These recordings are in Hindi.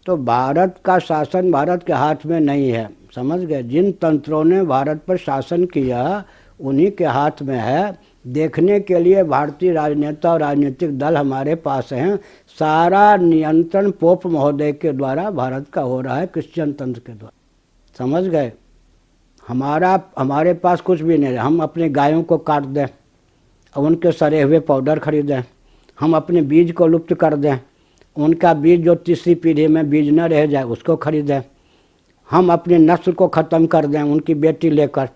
तो भारत का शासन भारत के हाथ में नहीं है, समझ गए। जिन तंत्रों ने भारत पर शासन किया उन्हीं के हाथ में है। देखने के लिए भारतीय राजनेता और राजनीतिक दल हमारे पास हैं। सारा नियंत्रण पोप महोदय के द्वारा भारत का हो रहा है, क्रिश्चियन तंत्र के द्वारा, समझ गए। हमारे पास कुछ भी नहीं है। हम अपने गायों को काट दें और उनके सड़े हुए पाउडर खरीदें, हम अपने बीज को लुप्त कर दें, उनका बीज जो तीसरी पीढ़ी में बीज न रह जाए उसको खरीदें, हम अपनी नस्ल को ख़त्म कर दें उनकी बेटी लेकर।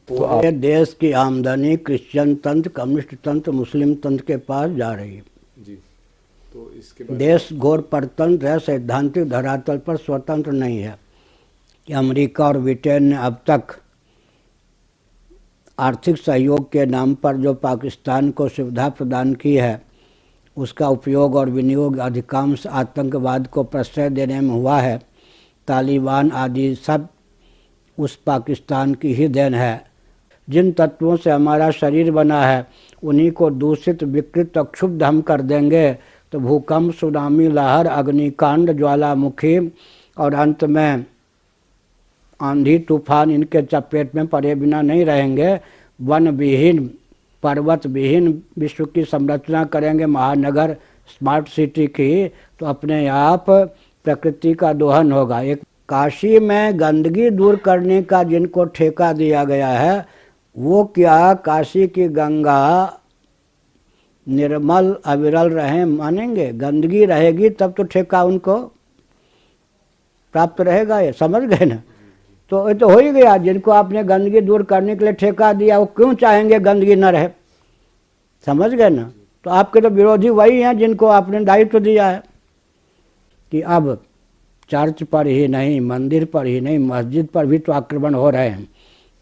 तो ये देश की आमदनी क्रिश्चियन तंत्र, कम्युनिस्ट तंत्र, मुस्लिम तंत्र के पास जा रही है जी। तो इसके बाद देश घोर परतंत्र है, सैद्धांतिक धरातल पर स्वतंत्र नहीं है। कि अमेरिका और ब्रिटेन ने अब तक आर्थिक सहयोग के नाम पर जो पाकिस्तान को सुविधा प्रदान की है उसका उपयोग और विनियोग अधिकांश आतंकवाद को प्रश्रय देने में हुआ है। तालिबान आदि सब उस पाकिस्तान की ही देन है। जिन तत्वों से हमारा शरीर बना है उन्हीं को दूषित, विकृत और क्षुब्ध हम कर देंगे तो भूकंप, सुनामी, लहर, अग्निकांड, ज्वालामुखी और अंत में आंधी तूफान इनके चपेट में पड़े बिना नहीं रहेंगे। वन विहीन, पर्वत विहीन विश्व की संरचना करेंगे, महानगर, स्मार्ट सिटी की, तो अपने आप प्रकृति का दोहन होगा। एक काशी में गंदगी दूर करने का जिनको ठेका दिया गया है वो क्या काशी की गंगा निर्मल अविरल रहे मानेंगे? गंदगी रहेगी तब तो ठेका उनको प्राप्त रहेगा, ये समझ गए ना। तो ये तो हो ही गया। जिनको आपने गंदगी दूर करने के लिए ठेका दिया वो क्यों चाहेंगे गंदगी न रहे, समझ गए ना। तो आपके तो विरोधी वही हैं जिनको आपने दायित्व दिया है कि अब चर्च पर ही नहीं, मंदिर पर ही नहीं, मस्जिद पर भी तो आक्रमण हो रहे हैं।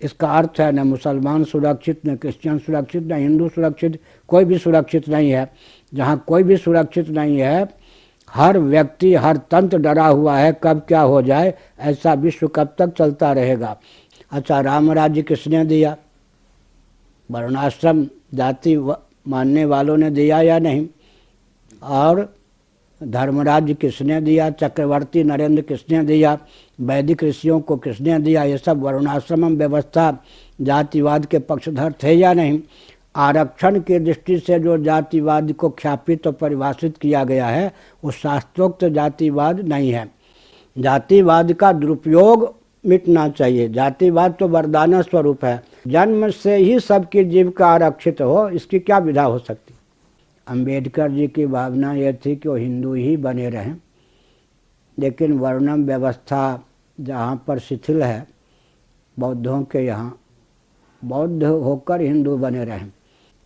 इसका अर्थ है न मुसलमान सुरक्षित, न क्रिश्चियन सुरक्षित, न हिंदू सुरक्षित, कोई भी सुरक्षित नहीं है। जहाँ कोई भी सुरक्षित नहीं है, हर व्यक्ति, हर तंत्र डरा हुआ है कब क्या हो जाए। ऐसा विश्व कब तक चलता रहेगा। अच्छा, राम राज्य किसने दिया? वर्णाश्रम जाति मानने वालों ने दिया या नहीं? और धर्मराज्य किसने दिया? चक्रवर्ती नरेंद्र किसने दिया? वैदिक ऋषियों को किसने दिया? ये सब वर्णाश्रम व्यवस्था जातिवाद के पक्षधर थे या नहीं? आरक्षण की दृष्टि से जो जातिवाद को ख्यापित और परिभाषित किया गया है वो शास्त्रोक्त जातिवाद नहीं है। जातिवाद का दुरुपयोग मिटना चाहिए। जातिवाद तो वरदान स्वरूप है। जन्म से ही सबकी जीविका आरक्षित हो, इसकी क्या विधा हो सकती? अंबेडकर जी की भावना यह थी कि वो हिंदू ही बने रहें, लेकिन वर्णम व्यवस्था जहाँ पर शिथिल है बौद्धों के यहाँ, बौद्ध होकर हिंदू बने रहें।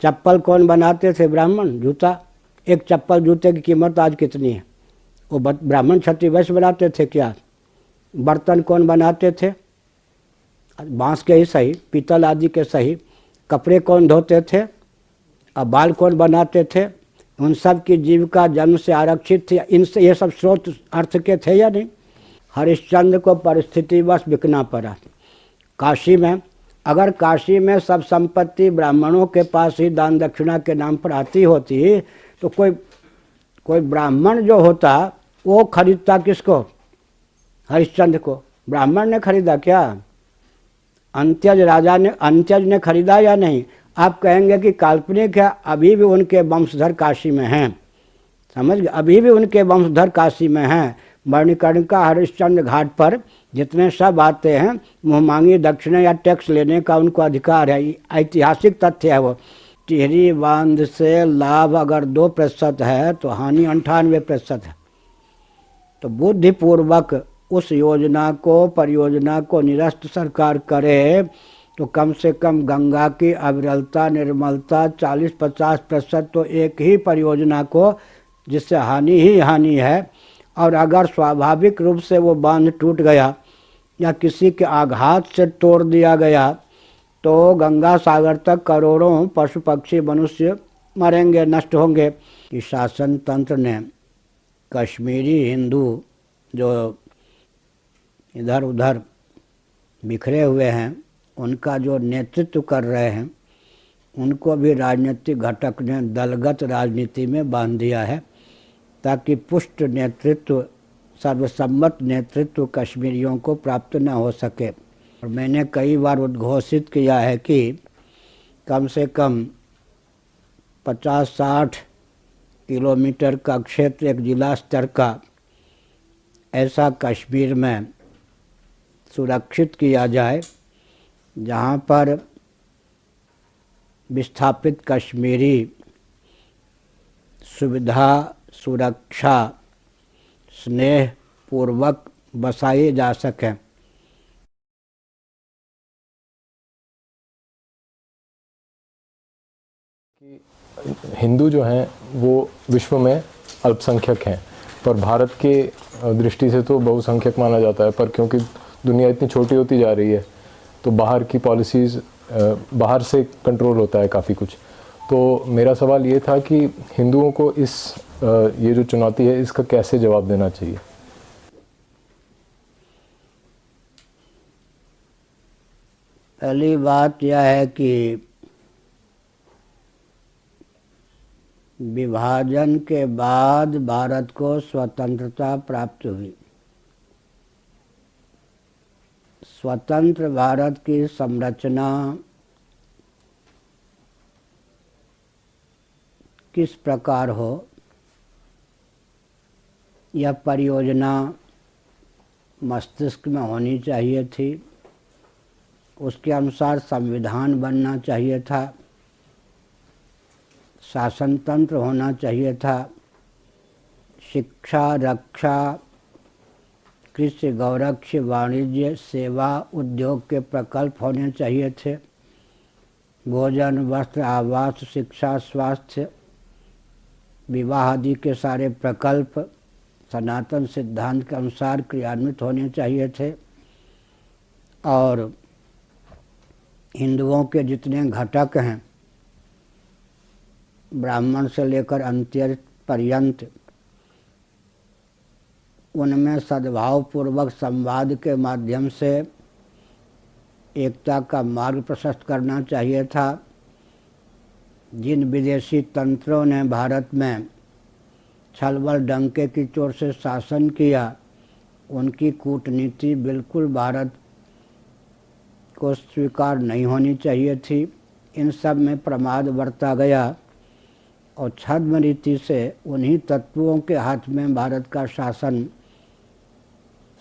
चप्पल कौन बनाते थे? ब्राह्मण। जूता, एक चप्पल जूते की कीमत आज कितनी है? वो ब्राह्मण क्षत्रिय वैश्य बनाते थे क्या? बर्तन कौन बनाते थे? बांस के ही सही, पीतल आदि के सही। कपड़े कौन धोते थे? अब बाल कौन बनाते थे? उन सब की जीविका जन्म से आरक्षित थी। इनसे ये सब स्रोत अर्थ के थे या नहीं? हरिश्चंद्र को परिस्थितिवश बिकना पड़ा। काशी में, अगर काशी में सब संपत्ति ब्राह्मणों के पास ही दान दक्षिणा के नाम पर आती होती तो कोई ब्राह्मण जो होता वो खरीदता किसको? हरिश्चंद्र को। ब्राह्मण ने खरीदा क्या? अंत्यज ने खरीदा या नहीं? आप कहेंगे कि काल्पनिक है, अभी भी उनके वंशधर काशी में हैं, समझ गए? अभी भी उनके वंशधर काशी में हैं। मणिकर्णिका हरिश्चंद्र घाट पर जितने सब आते हैं मुँह मांगी दक्षिणा या टैक्स लेने का उनको अधिकार है। ऐतिहासिक तथ्य है वो। टिहरी बांध से लाभ अगर 2% है तो हानि 98% है। तो बुद्धिपूर्वक उस परियोजना को निरस्त सरकार करे तो कम से कम गंगा की अविरलता, निर्मलता 40-50% तो एक ही परियोजना को, जिससे हानि ही हानि है। और अगर स्वाभाविक रूप से वो बांध टूट गया या किसी के आघात से तोड़ दिया गया तो गंगा सागर तक करोड़ों पशु पक्षी मनुष्य मरेंगे, नष्ट होंगे। कि शासन तंत्र ने कश्मीरी हिंदू जो इधर उधर बिखरे हुए हैं उनका जो नेतृत्व कर रहे हैं उनको भी राजनीतिक घटक ने दलगत राजनीति में बांध दिया है ताकि पुष्ट नेतृत्व सर्वसम्मत नेतृत्व कश्मीरियों को प्राप्त न हो सके। और मैंने कई बार उद्घोषित किया है कि कम से कम 50-60 किलोमीटर का क्षेत्र एक जिला स्तर का ऐसा कश्मीर में सुरक्षित किया जाए जहाँ पर विस्थापित कश्मीरी सुविधा, सुरक्षा, स्नेह पूर्वक बसाए जा सकें। हिंदू जो हैं वो विश्व में अल्पसंख्यक हैं, पर भारत के दृष्टि से तो बहुसंख्यक माना जाता है। पर क्योंकि दुनिया इतनी छोटी होती जा रही है तो बाहर की पॉलिसीज़, बाहर से कंट्रोल होता है काफ़ी कुछ। तो मेरा सवाल ये था कि हिंदुओं को ये जो चुनौती है इसका कैसे जवाब देना चाहिए। पहली बात यह है कि विभाजन के बाद भारत को स्वतंत्रता प्राप्त हुई। स्वतंत्र भारत की संरचना किस प्रकार हो, यह परियोजना मस्तिष्क में होनी चाहिए थी। उसके अनुसार संविधान बनना चाहिए था, शासन तंत्र होना चाहिए था, शिक्षा, रक्षा, कृषि, गौरक्ष, वाणिज्य, सेवा, उद्योग के प्रकल्प होने चाहिए थे, भोजन, वस्त्र, आवास, शिक्षा, स्वास्थ्य, विवाह आदि के सारे प्रकल्प सनातन सिद्धांत के अनुसार क्रियान्वित होने चाहिए थे। और हिंदुओं के जितने घटक हैं, ब्राह्मण से लेकर अंत्य पर्यंत, उनमें सद्भावपूर्वक संवाद के माध्यम से एकता का मार्ग प्रशस्त करना चाहिए था। जिन विदेशी तंत्रों ने भारत में छलबल डंके की चोट से शासन किया, उनकी कूटनीति बिल्कुल भारत को स्वीकार नहीं होनी चाहिए थी। इन सब में प्रमाद बरता गया और छद्म रीति से उन्हीं तत्वों के हाथ में भारत का शासन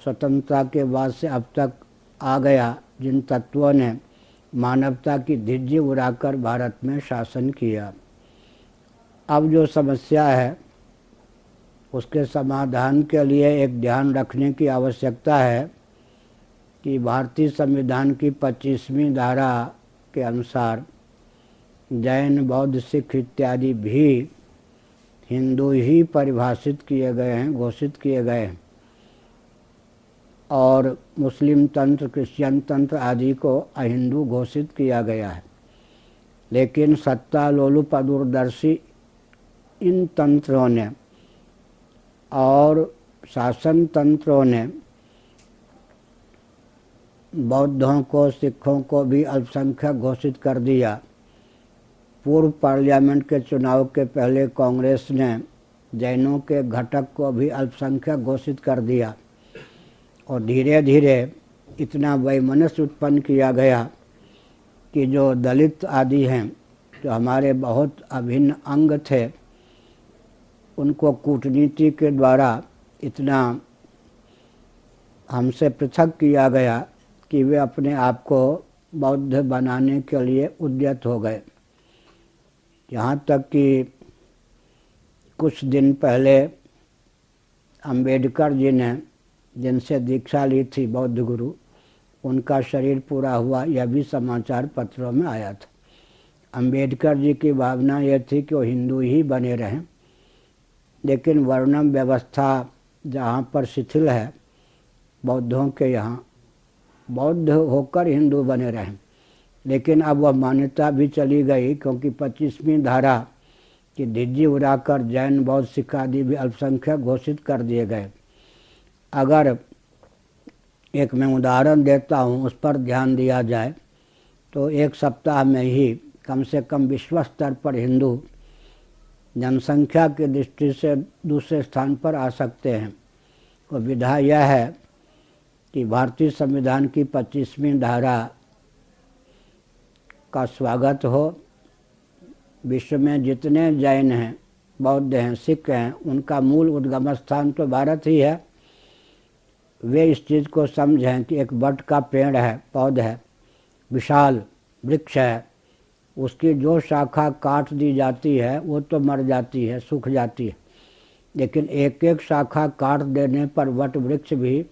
स्वतंत्रता के बाद से अब तक आ गया, जिन तत्वों ने मानवता की धिज्जी उड़ाकर भारत में शासन किया। अब जो समस्या है उसके समाधान के लिए एक ध्यान रखने की आवश्यकता है कि भारतीय संविधान की 25वीं धारा के अनुसार जैन, बौद्ध, सिख इत्यादि भी हिंदू ही परिभाषित किए गए हैं, घोषित किए गए हैं। और मुस्लिम तंत्र, क्रिश्चियन तंत्र आदि को अहिंदू घोषित किया गया है। लेकिन सत्ता लोलुप दूरदर्शी इन तंत्रों ने और शासन तंत्रों ने बौद्धों को, सिखों को भी अल्पसंख्यक घोषित कर दिया। पूर्व पार्लियामेंट के चुनाव के पहले कांग्रेस ने जैनों के घटक को भी अल्पसंख्यक घोषित कर दिया और धीरे धीरे इतना वैमनस्य उत्पन्न किया गया कि जो दलित आदि हैं, जो हमारे बहुत अभिन्न अंग थे, उनको कूटनीति के द्वारा इतना हमसे पृथक किया गया कि वे अपने आप को बौद्ध बनाने के लिए उद्यत हो गए। यहाँ तक कि कुछ दिन पहले अंबेडकर जी ने जिनसे दीक्षा ली थी बौद्ध गुरु, उनका शरीर पूरा हुआ, यह भी समाचार पत्रों में आया था। अंबेडकर जी की भावना यह थी कि वो हिंदू ही बने रहें, लेकिन वर्णम व्यवस्था जहाँ पर शिथिल है, बौद्धों के यहाँ बौद्ध होकर हिंदू बने रहें। लेकिन अब वह मान्यता भी चली गई, क्योंकि 25वीं धारा की धिज्जी उड़ाकर जैन, बौद्ध, सिख आदि भी अल्पसंख्यक घोषित कर दिए गए। अगर एक मैं उदाहरण देता हूँ, उस पर ध्यान दिया जाए तो एक सप्ताह में ही कम से कम विश्व स्तर पर हिंदू जनसंख्या की दृष्टि से दूसरे स्थान पर आ सकते हैं। वो विधा यह है कि भारतीय संविधान की 25वीं धारा का स्वागत हो, विश्व में जितने जैन हैं, बौद्ध हैं, सिख हैं, उनका मूल उद्गम स्थान तो भारत ही है। वे इस चीज़ को समझें कि एक वट का पेड़ है, पौधा है, विशाल वृक्ष है, उसकी जो शाखा काट दी जाती है वो तो मर जाती है, सूख जाती है, लेकिन एक एक शाखा काट देने पर वट वृक्ष भी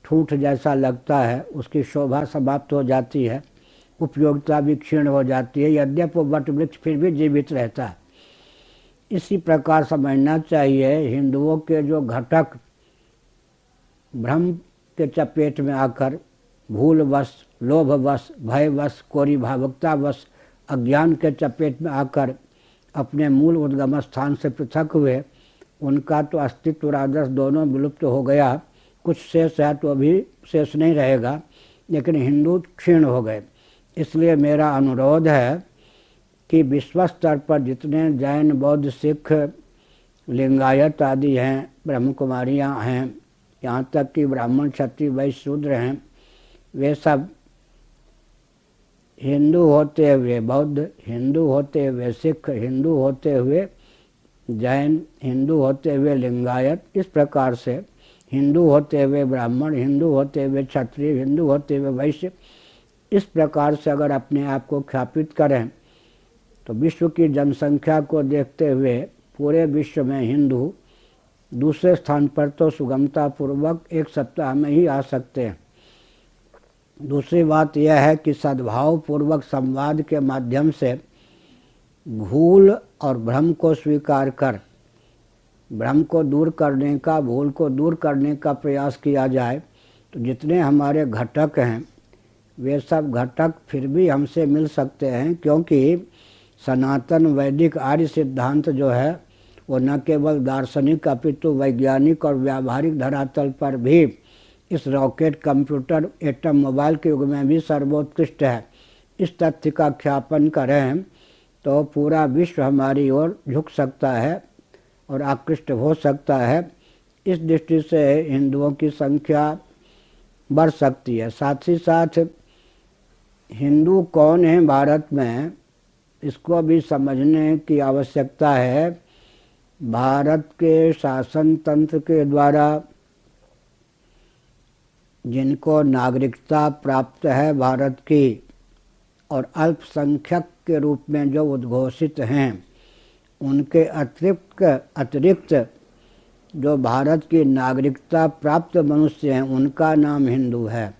ठूंठ जैसा लगता है, उसकी शोभा समाप्त हो जाती है, उपयोगिता भी क्षीण हो जाती है, यद्यपि वो वट वृक्ष फिर भी जीवित रहता है। इसी प्रकार समझना चाहिए हिंदुओं के जो घटक भ्रम के चपेट में आकर भूलवश, लोभवश, भयवश, कोरी भावुकतावश, अज्ञान के चपेट में आकर अपने मूल उद्गम स्थान से पृथक हुए, उनका तो अस्तित्व और आदर्श दोनों विलुप्त हो गया। कुछ शेष है तो अभी शेष नहीं रहेगा, लेकिन हिंदू क्षीण हो गए। इसलिए मेरा अनुरोध है कि विश्व स्तर पर जितने जैन, बौद्ध, सिख, लिंगायत आदि हैं, ब्रह्म कुमारियाँ हैं, यहाँ तक कि ब्राह्मण, क्षत्रिय, वैश्य, शूद्र हैं, वे सब हिंदू होते हुए बौद्ध, हिंदू होते हुए सिख, हिंदू होते हुए जैन, हिंदू होते हुए लिंगायत, इस प्रकार से हिंदू होते हुए ब्राह्मण, हिंदू होते हुए क्षत्रिय, हिंदू होते हुए वैश्य, इस प्रकार से अगर अपने आप को ख्यापित करें तो विश्व की जनसंख्या को देखते हुए पूरे विश्व में हिंदू दूसरे स्थान पर तो सुगमतापूर्वक एक सप्ताह में ही आ सकते हैं। दूसरी बात यह है कि सद्भावपूर्वक संवाद के माध्यम से भूल और भ्रम को स्वीकार कर भ्रम को दूर करने का, भूल को दूर करने का प्रयास किया जाए तो जितने हमारे घटक हैं वे सब घटक फिर भी हमसे मिल सकते हैं, क्योंकि सनातन वैदिक आर्य सिद्धांत जो है वो न केवल दार्शनिक अपितु वैज्ञानिक और व्यावहारिक धरातल पर भी इस रॉकेट, कंप्यूटर, एटम मोबाइल के युग में भी सर्वोत्कृष्ट है। इस तथ्य का ख्यापन करें तो पूरा विश्व हमारी ओर झुक सकता है और आकृष्ट हो सकता है। इस दृष्टि से हिंदुओं की संख्या बढ़ सकती है। साथ ही साथ हिंदू कौन है भारत में, इसको भी समझने की आवश्यकता है। भारत के शासन तंत्र के द्वारा जिनको नागरिकता प्राप्त है भारत की, और अल्पसंख्यक के रूप में जो उद्घोषित हैं, उनके अतिरिक्त जो भारत की नागरिकता प्राप्त मनुष्य हैं उनका नाम हिंदू है।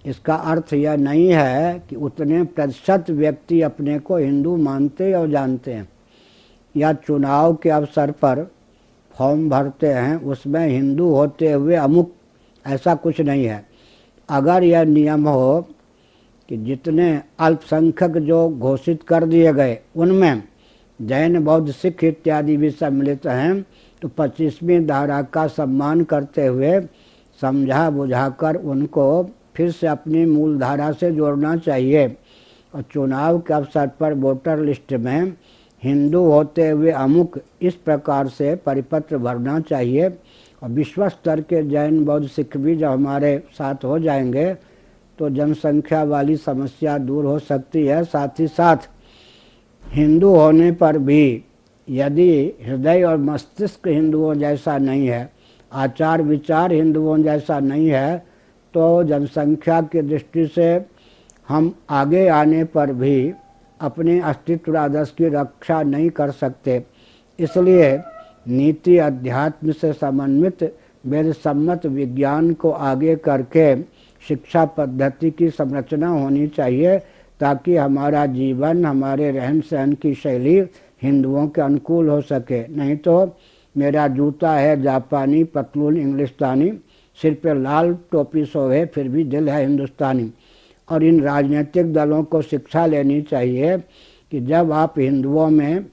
इसका अर्थ यह नहीं है कि उतने प्रतिशत व्यक्ति अपने को हिंदू मानते और जानते हैं, या चुनाव के अवसर पर फॉर्म भरते हैं उसमें हिंदू होते हुए अमुक, ऐसा कुछ नहीं है। अगर यह नियम हो कि जितने अल्पसंख्यक जो घोषित कर दिए गए उनमें जैन, बौद्ध, सिख इत्यादि भी सम्मिलित हैं, तो 25वीं धारा का सम्मान करते हुए समझा बुझाकर उनको फिर से अपनी मूल धारा से जोड़ना चाहिए, और चुनाव के अवसर पर वोटर लिस्ट में हिंदू होते हुए अमुक, इस प्रकार से परिपत्र भरना चाहिए। और विश्व स्तर के जैन, बौद्ध, सिख भी जब हमारे साथ हो जाएंगे तो जनसंख्या वाली समस्या दूर हो सकती है। साथ ही साथ हिंदू होने पर भी यदि हृदय और मस्तिष्क हिंदुओं जैसा नहीं है, आचार विचार हिंदुओं जैसा नहीं है, तो जनसंख्या की दृष्टि से हम आगे आने पर भी अपने अस्तित्व आदर्श की रक्षा नहीं कर सकते। इसलिए नीति अध्यात्म से समन्वित वेद सम्मत विज्ञान को आगे करके शिक्षा पद्धति की संरचना होनी चाहिए, ताकि हमारा जीवन, हमारे रहन सहन की शैली हिंदुओं के अनुकूल हो सके। नहीं तो मेरा जूता है जापानी, पतलून इंग्लिस्तानी, सिर पे लाल टोपी सोहे फिर भी दिल है हिंदुस्तानी। और इन राजनीतिक दलों को शिक्षा लेनी चाहिए कि जब आप हिंदुओं में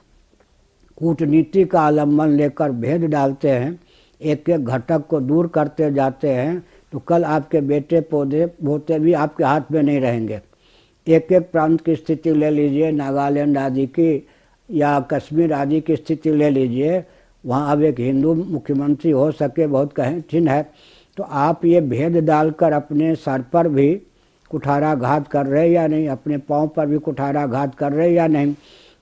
कूटनीति का आलम्बन लेकर भेद डालते हैं, एक एक घटक को दूर करते जाते हैं, तो कल आपके बेटे पोते भी आपके हाथ में नहीं रहेंगे। एक एक प्रांत की स्थिति ले लीजिए, नागालैंड आदि की या कश्मीर आदि की स्थिति ले लीजिए, वहाँ अब एक हिंदू मुख्यमंत्री हो सके बहुत कठिन है। तो आप ये भेद डालकर अपने सर पर भी कुठाराघात कर रहे या नहीं, अपने पाँव पर भी कुठाराघात कर रहे या नहीं।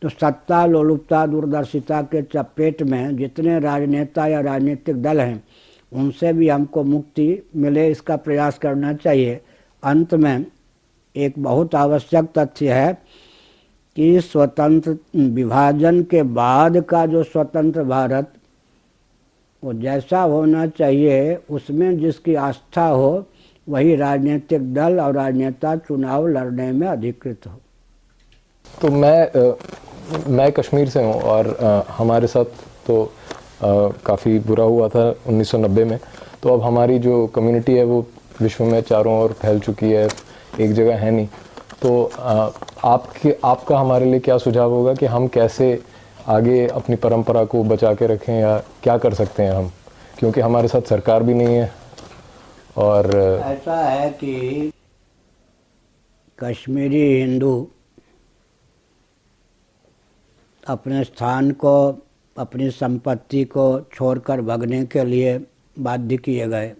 तो सत्ता, लोलुपता, दूरदर्शिता के चपेट में जितने राजनेता या राजनीतिक दल हैं उनसे भी हमको मुक्ति मिले, इसका प्रयास करना चाहिए। अंत में एक बहुत आवश्यक तथ्य है कि स्वतंत्र विभाजन के बाद का जो स्वतंत्र भारत वो जैसा होना चाहिए, उसमें जिसकी आस्था हो वही राजनीतिक दल और राजनेता चुनाव लड़ने में अधिकृत हो। तो मैं कश्मीर से हूँ और हमारे साथ तो काफ़ी बुरा हुआ था 1990 में। तो अब हमारी जो कम्युनिटी है वो विश्व में चारों ओर फैल चुकी है, एक जगह है नहीं। तो आपका हमारे लिए क्या सुझाव होगा कि हम कैसे आगे अपनी परंपरा को बचा के रखें या क्या कर सकते हैं हम, क्योंकि हमारे साथ सरकार भी नहीं है। और ऐसा है कि कश्मीरी हिंदू अपने स्थान को, अपनी संपत्ति को छोड़कर भगने के लिए बाध्य किए गए।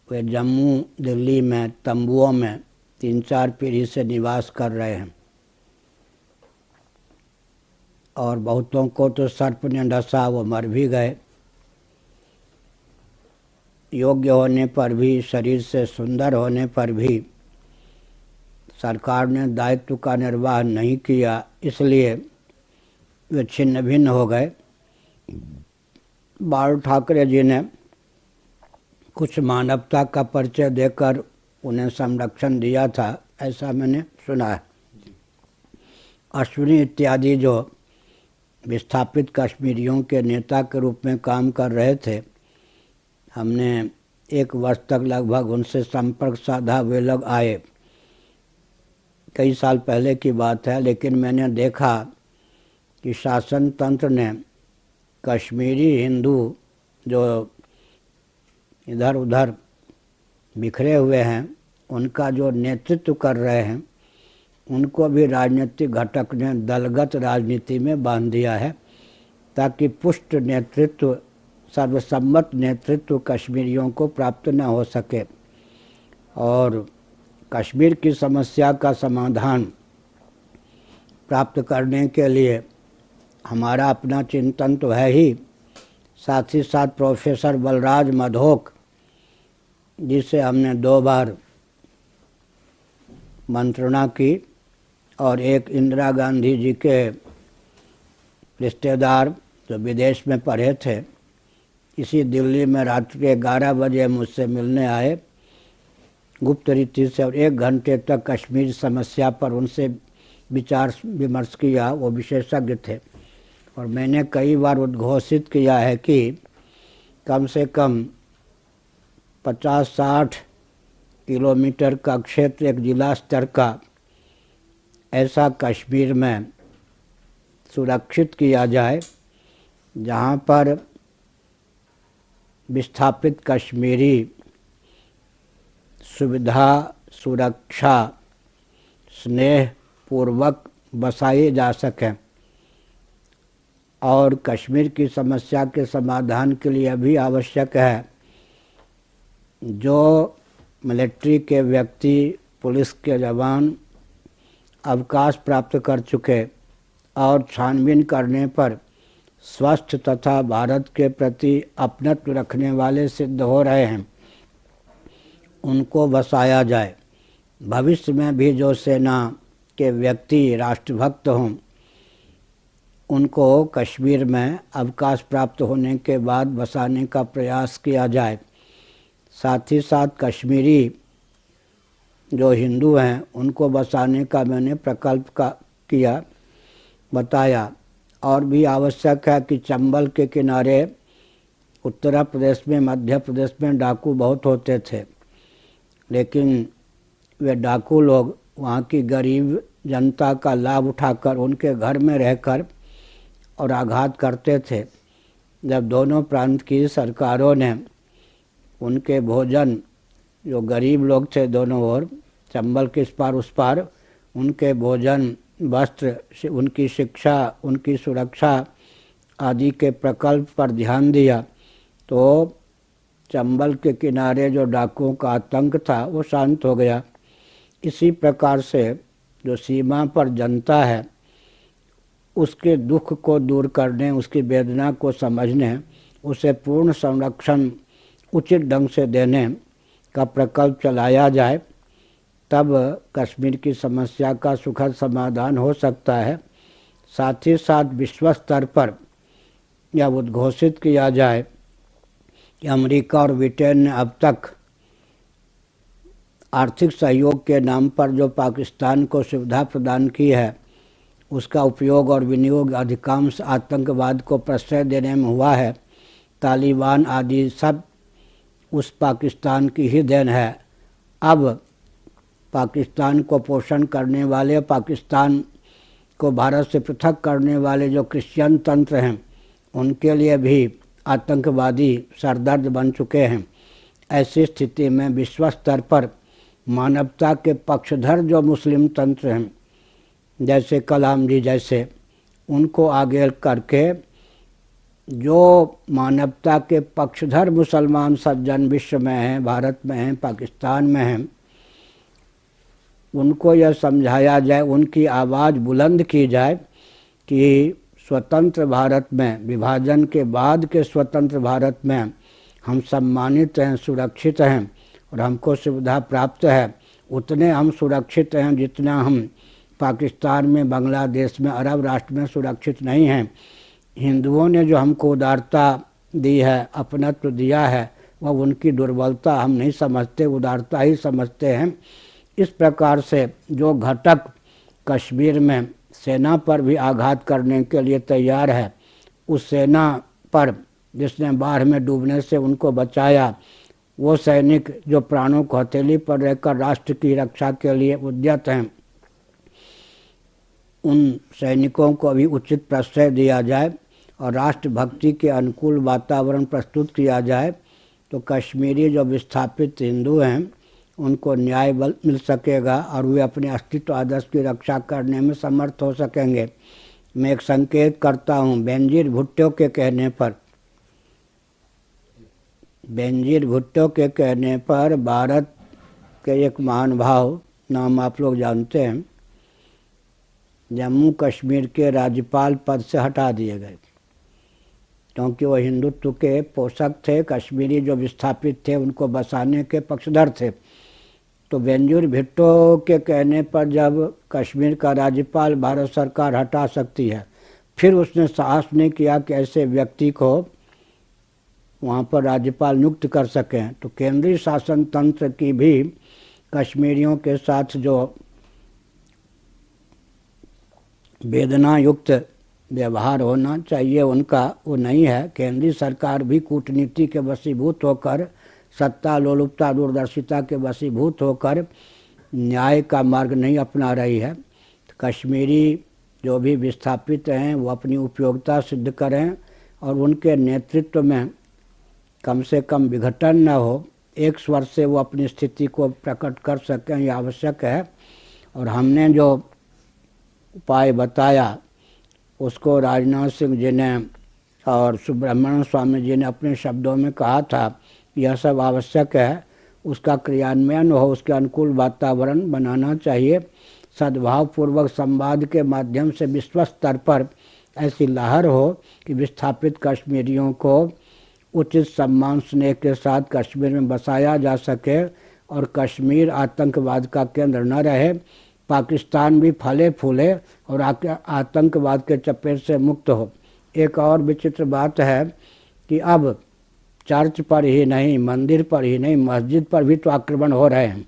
वे जम्मू दिल्ली में तंबुओं में 3-4 पीढ़ी से निवास कर रहे हैं और बहुतों को तो सर्प ने डसा, वो मर भी गए। योग्य होने पर भी, शरीर से सुंदर होने पर भी सरकार ने दायित्व का निर्वाह नहीं किया, इसलिए वे छिन्न भिन्न हो गए। बाल ठाकरे जी ने कुछ मानवता का परिचय देकर उन्हें संरक्षण दिया था, ऐसा मैंने सुना है। अश्विनी इत्यादि जो विस्थापित कश्मीरियों के नेता के रूप में काम कर रहे थे, हमने 1 वर्ष तक लगभग उनसे संपर्क साधा। वे लोग आए, कई साल पहले की बात है, लेकिन मैंने देखा कि शासन तंत्र ने कश्मीरी हिंदू जो इधर उधर बिखरे हुए हैं, उनका जो नेतृत्व कर रहे हैं, उनको भी राजनीतिक घटक ने दलगत राजनीति में बांध दिया है, ताकि पुष्ट नेतृत्व, सर्वसम्मत नेतृत्व कश्मीरियों को प्राप्त न हो सके। और कश्मीर की समस्या का समाधान प्राप्त करने के लिए हमारा अपना चिंतन तो है ही, साथ ही साथ प्रोफेसर बलराज माधोक, जिसे हमने 2 बार मंत्रणा की, और एक इंदिरा गांधी जी के रिश्तेदार जो विदेश में पढ़े थे, इसी दिल्ली में रात के 11 बजे मुझसे मिलने आए गुप्त रीति से, और 1 घंटे तक कश्मीर समस्या पर उनसे विचार विमर्श किया। वो विशेषज्ञ थे और मैंने कई बार उद्घोषित किया है कि कम से कम 50-60 किलोमीटर का क्षेत्र एक जिला स्तर का ऐसा कश्मीर में सुरक्षित किया जाए, जहाँ पर विस्थापित कश्मीरी सुविधा, सुरक्षा, स्नेह पूर्वक बसाए जा सकें। और कश्मीर की समस्या के समाधान के लिए भी आवश्यक है जो मिलिट्री के व्यक्ति, पुलिस के जवान अवकाश प्राप्त कर चुके और छानबीन करने पर स्वस्थ तथा भारत के प्रति अपनत्व रखने वाले सिद्ध हो रहे हैं, उनको बसाया जाए। भविष्य में भी जो सेना के व्यक्ति राष्ट्रभक्त हों, उनको कश्मीर में अवकाश प्राप्त होने के बाद बसाने का प्रयास किया जाए। साथ ही साथ कश्मीरी जो हिंदू हैं, उनको बसाने का मैंने प्रकल्प किया, बताया। और भी आवश्यक है कि चंबल के किनारे उत्तर प्रदेश में, मध्य प्रदेश में डाकू बहुत होते थे, लेकिन वे डाकू लोग वहाँ की गरीब जनता का लाभ उठाकर उनके घर में रहकर और आघात करते थे। जब दोनों प्रांत की सरकारों ने उनके भोजन, जो गरीब लोग थे दोनों ओर, चंबल के इस पार उस पार, उनके भोजन, वस्त्र, उनकी शिक्षा, उनकी सुरक्षा आदि के प्रकल्प पर ध्यान दिया तो चंबल के किनारे जो डाकुओं का आतंक था वो शांत हो गया। इसी प्रकार से जो सीमा पर जनता है उसके दुख को दूर करने, उसकी वेदना को समझने, उसे पूर्ण संरक्षण उचित ढंग से देने का प्रकल्प चलाया जाए, तब कश्मीर की समस्या का सुखद समाधान हो सकता है। साथ ही साथ विश्व स्तर पर यह उद्घोषित किया जाए कि अमेरिका और ब्रिटेन ने अब तक आर्थिक सहयोग के नाम पर जो पाकिस्तान को सुविधा प्रदान की है उसका उपयोग और विनियोग अधिकांश आतंकवाद को प्रश्रय देने में हुआ है। तालिबान आदि सब उस पाकिस्तान की ही देन है। अब पाकिस्तान को पोषण करने वाले, पाकिस्तान को भारत से पृथक करने वाले जो क्रिश्चियन तंत्र हैं उनके लिए भी आतंकवादी सरदर्द बन चुके हैं। ऐसी स्थिति में विश्व स्तर पर मानवता के पक्षधर जो मुस्लिम तंत्र हैं, जैसे कलाम जी जैसे, उनको आगे करके जो मानवता के पक्षधर मुसलमान सज्जन विश्व में हैं, भारत में हैं, पाकिस्तान में हैं, उनको यह समझाया जाए, उनकी आवाज़ बुलंद की जाए कि स्वतंत्र भारत में, विभाजन के बाद के स्वतंत्र भारत में हम सम्मानित हैं, सुरक्षित हैं और हमको सुविधा प्राप्त है। उतने हम सुरक्षित हैं जितना हम पाकिस्तान में, बांग्लादेश में, अरब राष्ट्र में सुरक्षित नहीं हैं। हिंदुओं ने जो हमको उदारता दी है, अपनत्व दिया है, वह उनकी दुर्बलता हम नहीं समझते, उदारता ही समझते हैं। इस प्रकार से जो घटक कश्मीर में सेना पर भी आघात करने के लिए तैयार है, उस सेना पर जिसने बाढ़ में डूबने से उनको बचाया, वो सैनिक जो प्राणों को हथेली पर रहकर राष्ट्र की रक्षा के लिए उद्यत हैं, उन सैनिकों को भी उचित प्रश्रय दिया जाए और राष्ट्रभक्ति के अनुकूल वातावरण प्रस्तुत किया जाए तो कश्मीरी जो विस्थापित हिंदू हैं उनको न्याय मिल सकेगा और वे अपने अस्तित्व आदर्श की रक्षा करने में समर्थ हो सकेंगे। मैं एक संकेत करता हूँ, बेनजीर भुट्टो के कहने पर भारत के एक महानुभाव, नाम आप लोग जानते हैं, जम्मू कश्मीर के राज्यपाल पद से हटा दिए गए क्योंकि वो हिंदुत्व के पोषक थे। कश्मीरी जो विस्थापित थे उनको बसाने के पक्षधर थे। तो बेनजीर भुट्टो के कहने पर जब कश्मीर का राज्यपाल भारत सरकार हटा सकती है, फिर उसने साहस नहीं किया कि ऐसे व्यक्ति को वहाँ पर राज्यपाल नियुक्त कर सकें, तो केंद्रीय शासन तंत्र की भी कश्मीरियों के साथ जो वेदना युक्त व्यवहार होना चाहिए उनका, वो नहीं है। केंद्रीय सरकार भी कूटनीति के वशीभूत होकर, सत्ता लोलुपता दूरदर्शिता के वशीभूत होकर न्याय का मार्ग नहीं अपना रही है। तो कश्मीरी जो भी विस्थापित हैं वो अपनी उपयोगिता सिद्ध करें और उनके नेतृत्व में कम से कम विघटन न हो, एक स्वर से वो अपनी स्थिति को प्रकट कर सकें, यह आवश्यक है। और हमने जो उपाय बताया उसको राजनाथ सिंह जी ने और सुब्रह्मण्यम स्वामी जी ने अपने शब्दों में कहा था, यह सब आवश्यक है, उसका क्रियान्वयन हो, उसके अनुकूल वातावरण बनाना चाहिए। सद्भावपूर्वक संवाद के माध्यम से विश्व स्तर पर ऐसी लहर हो कि विस्थापित कश्मीरियों को उचित सम्मान स्नेह के साथ कश्मीर में बसाया जा सके और कश्मीर आतंकवाद का केंद्र न रहे, पाकिस्तान भी फले फूले और आतंकवाद के चपेट से मुक्त हो। एक और विचित्र बात है कि अब चर्च पर ही नहीं, मंदिर पर ही नहीं, मस्जिद पर भी तो आक्रमण हो रहे हैं।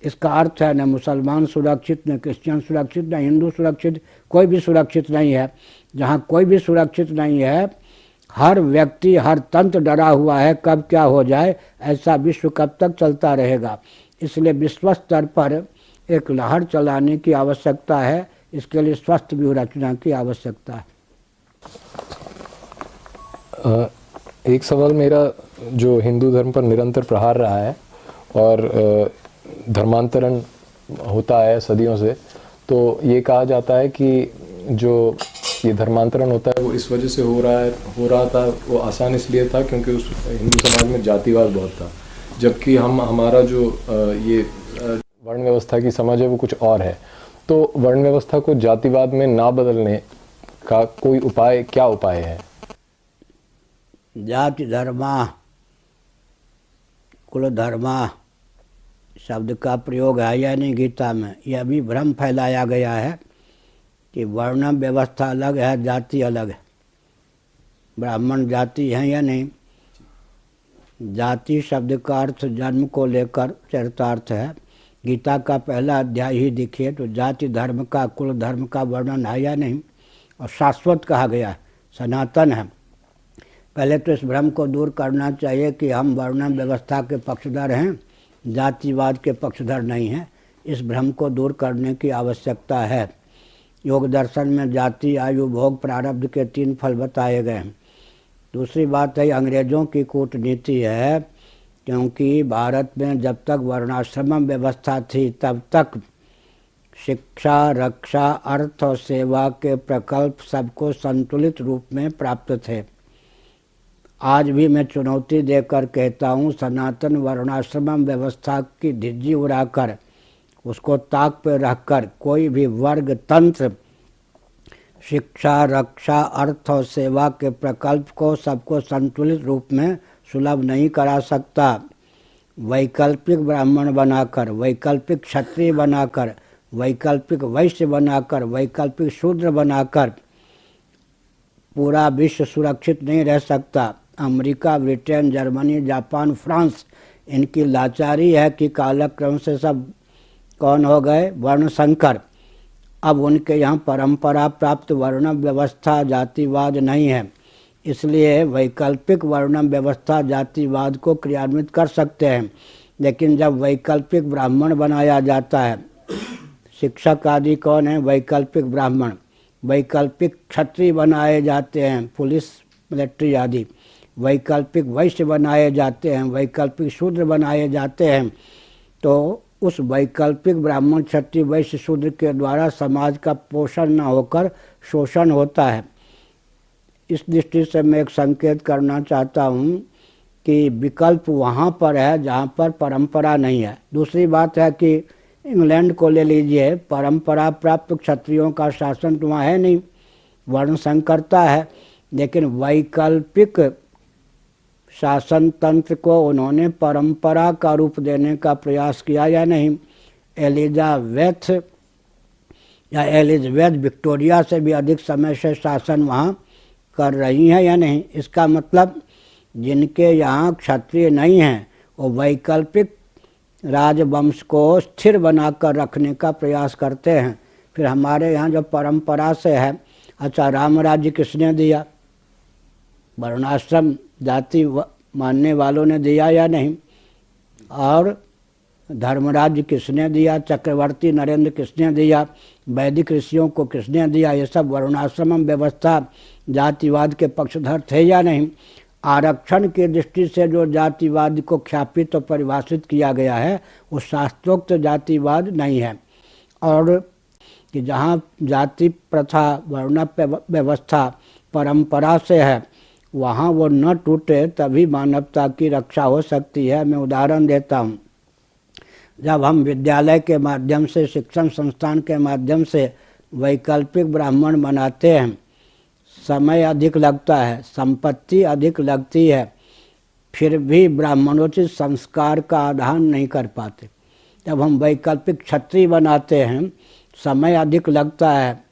इसका अर्थ है न मुसलमान सुरक्षित, न क्रिश्चियन सुरक्षित, न हिंदू सुरक्षित, कोई भी सुरक्षित नहीं है। जहाँ कोई भी सुरक्षित नहीं है, हर व्यक्ति, हर तंत्र डरा हुआ है कब क्या हो जाए। ऐसा विश्व कब तक चलता रहेगा? इसलिए विश्व स्तर पर एक लहर चलाने की आवश्यकता है। इसके लिए स्वस्थ व्यूह रचना की आवश्यकता है। एक सवाल मेरा, जो हिंदू धर्म पर निरंतर प्रहार रहा है और धर्मांतरण होता है सदियों से, तो ये कहा जाता है कि जो ये धर्मांतरण होता है वो इस वजह से हो रहा था, वो आसान इसलिए था क्योंकि उस हिंदू समाज में जातिवाद बहुत था, जबकि हमारा जो ये वर्ण व्यवस्था की समझ है वो कुछ और है। तो वर्ण व्यवस्था को जातिवाद में ना बदलने का कोई उपाय, क्या उपाय है? जाति धर्मा, कुल धर्मा शब्द का प्रयोग है या नहीं गीता में? यह भी भ्रम फैलाया गया है कि वर्ण व्यवस्था अलग है, जाति अलग है। ब्राह्मण जाति है या नहीं? जाति शब्द का अर्थ जन्म को लेकर चरितार्थ है। गीता का पहला अध्याय ही देखिए तो जाति धर्म का, कुल धर्म का वर्णन है या नहीं? और शाश्वत कहा गया है, सनातन है। पहले तो इस भ्रम को दूर करना चाहिए कि हम वर्ण व्यवस्था के पक्षधर हैं, जातिवाद के पक्षधर नहीं हैं। इस भ्रम को दूर करने की आवश्यकता है। योग दर्शन में जाति, आयु, भोग, प्रारब्ध के 3 फल बताए गए हैं। दूसरी बात है अंग्रेज़ों की कूटनीति है, क्योंकि भारत में जब तक वर्णाश्रम व्यवस्था थी तब तक शिक्षा, रक्षा, अर्थ और सेवा के प्रकल्प सबको संतुलित रूप में प्राप्त थे। आज भी मैं चुनौती देकर कहता हूँ, सनातन वर्णाश्रम व्यवस्था की धिज्जी उड़ाकर उसको ताक पर रखकर कोई भी वर्ग तंत्र शिक्षा, रक्षा, अर्थ और सेवा के प्रकल्प को सबको संतुलित रूप में सुलभ नहीं करा सकता। वैकल्पिक ब्राह्मण बनाकर, वैकल्पिक क्षत्रिय बनाकर, वैकल्पिक वैश्य बनाकर, वैकल्पिक शूद्र बनाकर पूरा विश्व सुरक्षित नहीं रह सकता। America, Britain, Germany, Japan, France, इनकी लाचारी है कि कालक्रम से सब कौन हो गए? वर्ण संकर। अब उनके यहाँ परंपरा प्राप्त वर्ण व्यवस्था जातिवाद नहीं है, इसलिए वैकल्पिक वर्ण व्यवस्था जातिवाद को क्रियान्वित कर सकते हैं। लेकिन जब वैकल्पिक ब्राह्मण बनाया जाता है, शिक्षक आदि कौन है? वैकल्पिक ब्राह्मण। वैकल्पिक क्षत्रिय बनाए जाते हैं, पुलिस, मिलिट्री आदि। वैकल्पिक वैश्य बनाए जाते हैं, वैकल्पिक शूद्र बनाए जाते हैं। तो उस वैकल्पिक ब्राह्मण, क्षत्रिय, वैश्य, शूद्र के द्वारा समाज का पोषण न होकर शोषण होता है। इस दृष्टि से मैं एक संकेत करना चाहता हूँ कि विकल्प वहाँ पर है जहाँ पर परंपरा नहीं है। दूसरी बात है कि इंग्लैंड को ले लीजिए, परंपरा प्राप्त क्षत्रियों का शासन तो वहाँ है नहीं, वर्ण संकरता है। लेकिन वैकल्पिक शासन तंत्र को उन्होंने परंपरा का रूप देने का प्रयास किया या नहीं? एलिजाबेथ विक्टोरिया से भी अधिक समय से शासन वहाँ कर रही हैं या नहीं? इसका मतलब जिनके यहाँ क्षत्रिय नहीं हैं वो वैकल्पिक राजवंश को स्थिर बनाकर रखने का प्रयास करते हैं। फिर हमारे यहाँ जो परंपरा से है, अच्छा राम राज्य किसने दिया? वर्णाश्रम जाति मानने वालों ने दिया या नहीं? और धर्मराज्य किसने दिया? चक्रवर्ती नरेंद्र किसने दिया? वैदिक ऋषियों को किसने दिया? ये सब वर्णाश्रम व्यवस्था जातिवाद के पक्षधर थे या नहीं? आरक्षण की दृष्टि से जो जातिवाद को ख्यापित और परिभाषित किया गया है वो शास्त्रोक्त जातिवाद नहीं है। और कि जहाँ जाति प्रथा, वर्ण व्यवस्था परंपरा से है, वहाँ वो न टूटे तभी मानवता की रक्षा हो सकती है। मैं उदाहरण देता हूँ, जब हम विद्यालय के माध्यम से, शिक्षण संस्थान के माध्यम से वैकल्पिक ब्राह्मण बनाते हैं, समय अधिक लगता है, संपत्ति अधिक लगती है, फिर भी ब्राह्मणोचित संस्कार का आधान नहीं कर पाते। जब हम वैकल्पिक क्षत्रिय बनाते हैं, समय अधिक लगता है,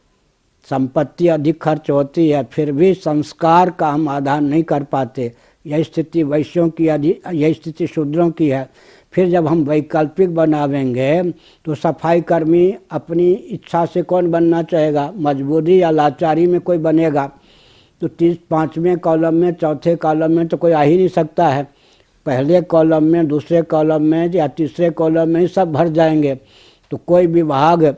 संपत्ति अधिक खर्च होती है, फिर भी संस्कार का हम आधान नहीं कर पाते। यही स्थिति वैश्यों की, यही स्थिति शूद्रों की है। फिर जब हम वैकल्पिक बनावेंगे तो सफाई कर्मी अपनी इच्छा से कौन बनना चाहेगा? मजबूरी या लाचारी में कोई बनेगा तो 5वें कॉलम में, चौथे कॉलम में तो कोई आ ही नहीं सकता है। पहले कॉलम में, दूसरे कॉलम में या तीसरे कॉलम में ही सब भर जाएंगे। तो कोई विभाग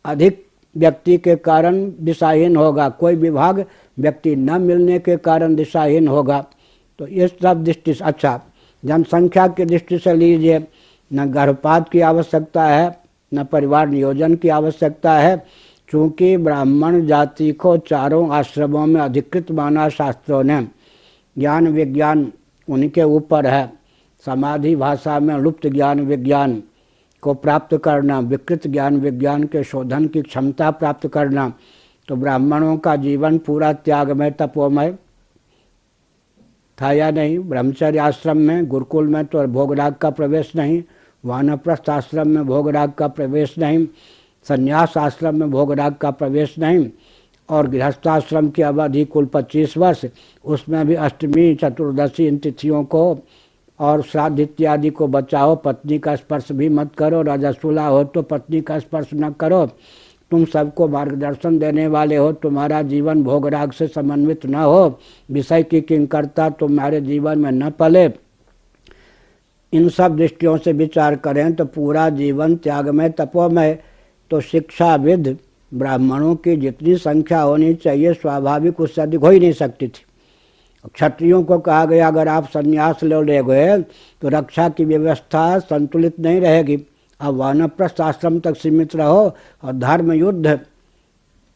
अधिक व्यक्ति के कारण दिशाहीन होगा, कोई विभाग व्यक्ति न मिलने के कारण दिशाहीन होगा। तो इस सब दृष्टि से, अच्छा जनसंख्या की दृष्टि से लीजिए, न गर्भपात की आवश्यकता है, न परिवार नियोजन की आवश्यकता है, चूँकि ब्राह्मण जाति को चारों आश्रमों में अधिकृत माना शास्त्रों ने, ज्ञान विज्ञान उनके ऊपर है, समाधि भाषा में लुप्त ज्ञान विज्ञान को प्राप्त करना, विकृत ज्ञान विज्ञान के शोधन की क्षमता प्राप्त करना, तो ब्राह्मणों का जीवन पूरा त्यागमय तपोमय था या नहीं। ब्रह्मचर्य आश्रम में, गुरुकुल में तो भोगराग का प्रवेश नहीं, वानप्रस्थ आश्रम में भोगराग का प्रवेश नहीं, संन्यास आश्रम में भोगराग का प्रवेश नहीं, और गृहस्थाश्रम की अवधि कुल 25 वर्ष, उसमें भी अष्टमी चतुर्दशी इन तिथियों को और श्राद्ध इत्यादि को बचाओ। पत्नी का स्पर्श भी मत करो, रजस्वला हो तो पत्नी का स्पर्श न करो। तुम सबको मार्गदर्शन देने वाले हो, तुम्हारा जीवन भोगराग से समन्वित न हो, विषय की किंकरता तुम्हारे जीवन में न पले। इन सब दृष्टियों से विचार करें तो पूरा जीवन त्यागमय तपोमय। तो शिक्षाविद ब्राह्मणों की जितनी संख्या होनी चाहिए स्वाभाविक उससे अधिक हो ही नहीं सकती थी। क्षत्रियों को कहा गया अगर आप संन्यास ले गए तो रक्षा की व्यवस्था संतुलित नहीं रहेगी, अब वानप्रस्थ आश्रम तक सीमित रहो और धर्म युद्ध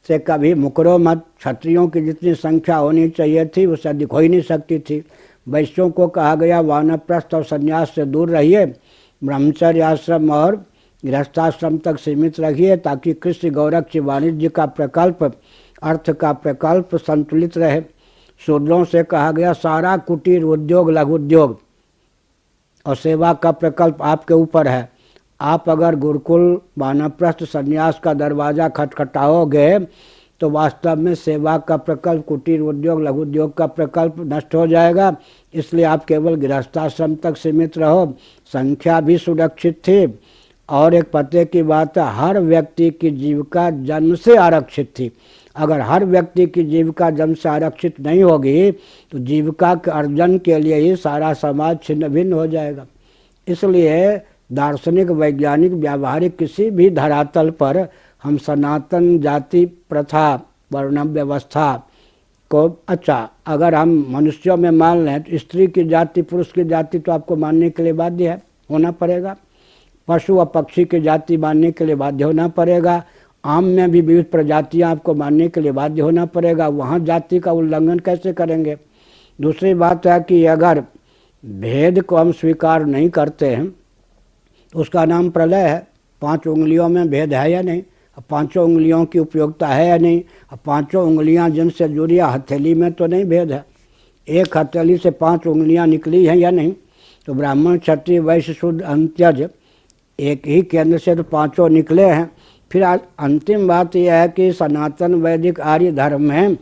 से कभी मुकरो मत। क्षत्रियों की जितनी संख्या होनी चाहिए थी उससे अधिक हो ही नहीं सकती थी। वैश्यों को कहा गया वानप्रस्थ और संन्यास से दूर रहिए, ब्रह्मचर्य आश्रम और गृहस्थाश्रम तक सीमित रहिए ताकि कृषि गौरक्ष वाणिज्य का प्रकल्प, अर्थ का प्रकल्प संतुलित रहे। शूद्रों से कहा गया सारा कुटीर उद्योग, लघु उद्योग और सेवा का प्रकल्प आपके ऊपर है। आप अगर गुरुकुल वानप्रस्थ संन्यास का दरवाज़ा खटखटाओगे तो वास्तव में सेवा का प्रकल्प, कुटीर उद्योग, लघु उद्योग का प्रकल्प नष्ट हो जाएगा। इसलिए आप केवल गृहस्थाश्रम तक सीमित रहो। संख्या भी सुरक्षित थी और एक पते की बात है, हर व्यक्ति की जीविका जन्म से आरक्षित थी। अगर हर व्यक्ति की जीविका जन्म से आरक्षित नहीं होगी तो जीविका के अर्जन के लिए ही सारा समाज छिन्न भिन्न हो जाएगा। इसलिए दार्शनिक, वैज्ञानिक, व्यावहारिक किसी भी धरातल पर हम सनातन जाति प्रथा, वर्ण व्यवस्था को, अच्छा अगर हम मनुष्यों में मान लें तो स्त्री की जाति, पुरुष की जाति तो आपको मानने के लिए बाध्य है, होना पड़ेगा। पशु और पक्षी की जाति मानने के लिए बाध्य होना पड़ेगा। आम में भी विविध प्रजातियां आपको मानने के लिए बाध्य होना पड़ेगा। वहाँ जाति का उल्लंघन कैसे करेंगे? दूसरी बात है कि अगर भेद को हम स्वीकार नहीं करते हैं उसका नाम प्रलय है। 5 उंगलियों में भेद है या नहीं? अब 5 उंगलियों की उपयोगिता है या नहीं? अब 5 उंगलियां जिनसे जुड़ी, हथेली में तो नहीं भेद है, एक हथेली से 5 उंगलियां निकली हैं या नहीं? तो ब्राह्मण, क्षत्रिय, वैश्य, शूद्र, अंत्यज एक ही केंद्र से तो 5 निकले हैं। फिर अंतिम बात यह है कि सनातन वैदिक आर्य धर्म में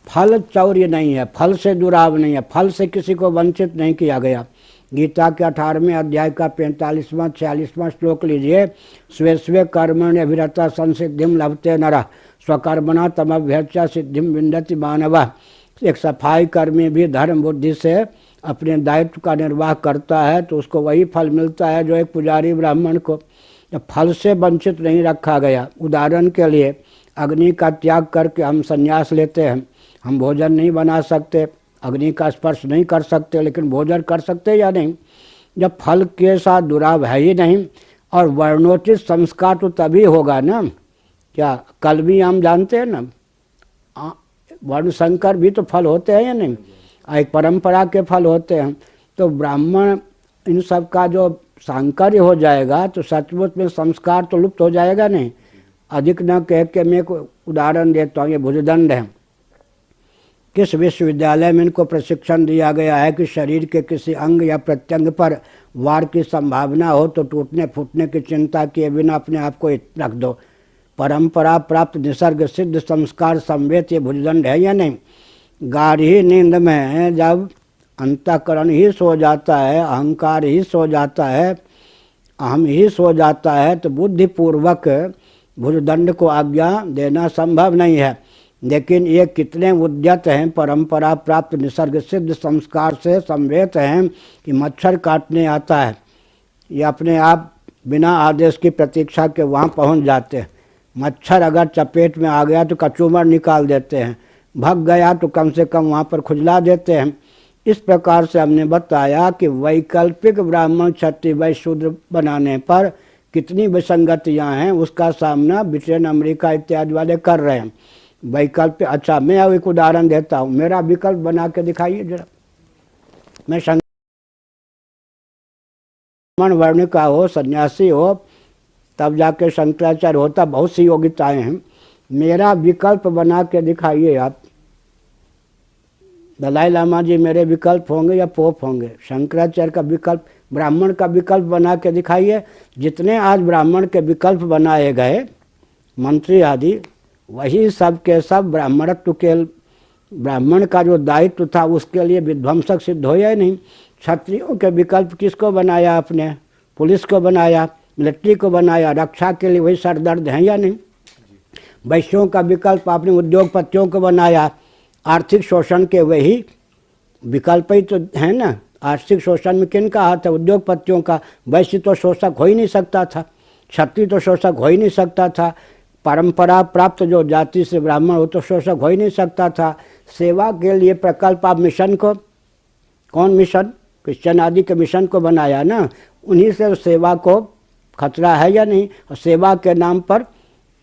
फल चौर्य नहीं है, फल से दुराव नहीं है, फल से किसी को वंचित नहीं किया गया। गीता के 18वें अध्याय का 45वां 46वां श्लोक लीजिए, स्वे स्वे कर्मण्य अभिरता संसिद्धिम लभते नरः स्वकर्मणा तमभ्यर्च्य सिद्धिम विन्दति मानवः। एक सफाई कर्मी भी धर्म बुद्धि से अपने दायित्व का निर्वाह करता है तो उसको वही फल मिलता है जो एक पुजारी ब्राह्मण को। जब फल से वंचित नहीं रखा गया, उदाहरण के लिए अग्नि का त्याग करके हम संन्यास लेते हैं, हम भोजन नहीं बना सकते, अग्नि का स्पर्श नहीं कर सकते, लेकिन भोजन कर सकते या नहीं? जब फल के साथ दुराव है ही नहीं, और वर्णोचित संस्कार तो तभी होगा ना। क्या कल भी हम जानते हैं ना, वर्ण संकर भी तो फल होते हैं या नहीं? एक परंपरा के फल होते हैं। तो ब्राह्मण इन सब का जो सांकर्य हो जाएगा तो सचमुच में संस्कार तो लुप्त हो जाएगा नहीं। अधिक न कह के मैं एक उदाहरण देता हूँ, ये भुजदंड है। किस विश्वविद्यालय में इनको प्रशिक्षण दिया गया है कि शरीर के किसी अंग या प्रत्यंग पर वार की संभावना हो तो टूटने फूटने की चिंता किए बिना अपने आप को रख दो। परंपरा प्राप्त निसर्ग सिद्ध संस्कार संवेद ये भुजदंड है या नहीं? गाढ़ी नींद में जब अंतःकरण ही सो जाता है, अहंकार ही सो जाता है, अहम ही सो जाता है, तो बुद्धिपूर्वक भुजदंड को आज्ञा देना संभव नहीं है। लेकिन ये कितने उद्यत हैं, परंपरा प्राप्त निसर्ग सिद्ध संस्कार से संवेद हैं कि मच्छर काटने आता है, ये अपने आप बिना आदेश की प्रतीक्षा के वहाँ पहुँच जाते हैं। मच्छर अगर चपेट में आ गया तो कचूमर निकाल देते हैं, भग गया तो कम से कम वहाँ पर खुजला देते हैं। इस प्रकार से हमने बताया कि वैकल्पिक ब्राह्मण क्षत्रिय वैश्य शूद्र बनाने पर कितनी विसंगतियां हैं उसका सामना ब्रिटेन अमेरिका इत्यादि वाले कर रहे हैं। वैकल्पिक, अच्छा मैं अब एक उदाहरण देता हूँ, मेरा विकल्प बना के दिखाइए जरा। मैं ब्राह्मण वर्ण का हो, सन्यासी हो, तब जाके शंकराचार्य होता, बहुत सी योग्यताएं हैं। मेरा विकल्प बना के दिखाइए आप। दलाई लामा जी मेरे विकल्प होंगे या पोप होंगे? शंकराचार्य का विकल्प, ब्राह्मण का विकल्प बना के दिखाइए। जितने आज ब्राह्मण के विकल्प बनाए गए मंत्री आदि, वही सब के सब ब्राह्मणत्व के, ब्राह्मण का जो दायित्व था उसके लिए विध्वंसक सिद्ध हो या नहीं। क्षत्रियों के विकल्प किसको बनाया आपने? पुलिस को बनाया, मिलिट्री को बनाया, रक्षा के लिए वही सरदर्द हैं या नहीं। वैश्यों का विकल्प आपने उद्योगपतियों को बनाया, आर्थिक शोषण के वही विकल्प ही तो है ना। आर्थिक शोषण में किन का हाथ है? उद्योगपतियों का। वैश्य तो शोषक हो ही नहीं सकता था, क्षत्रिय तो शोषक हो ही नहीं सकता था, परंपरा प्राप्त जो जाति से ब्राह्मण हो तो शोषक हो ही नहीं सकता था। सेवा के लिए प्रकल्प आप मिशन को, कौन मिशन? क्रिश्चियन आदि के मिशन को बनाया ना, उन्हीं से सेवा को खतरा है या नहीं। और सेवा के नाम पर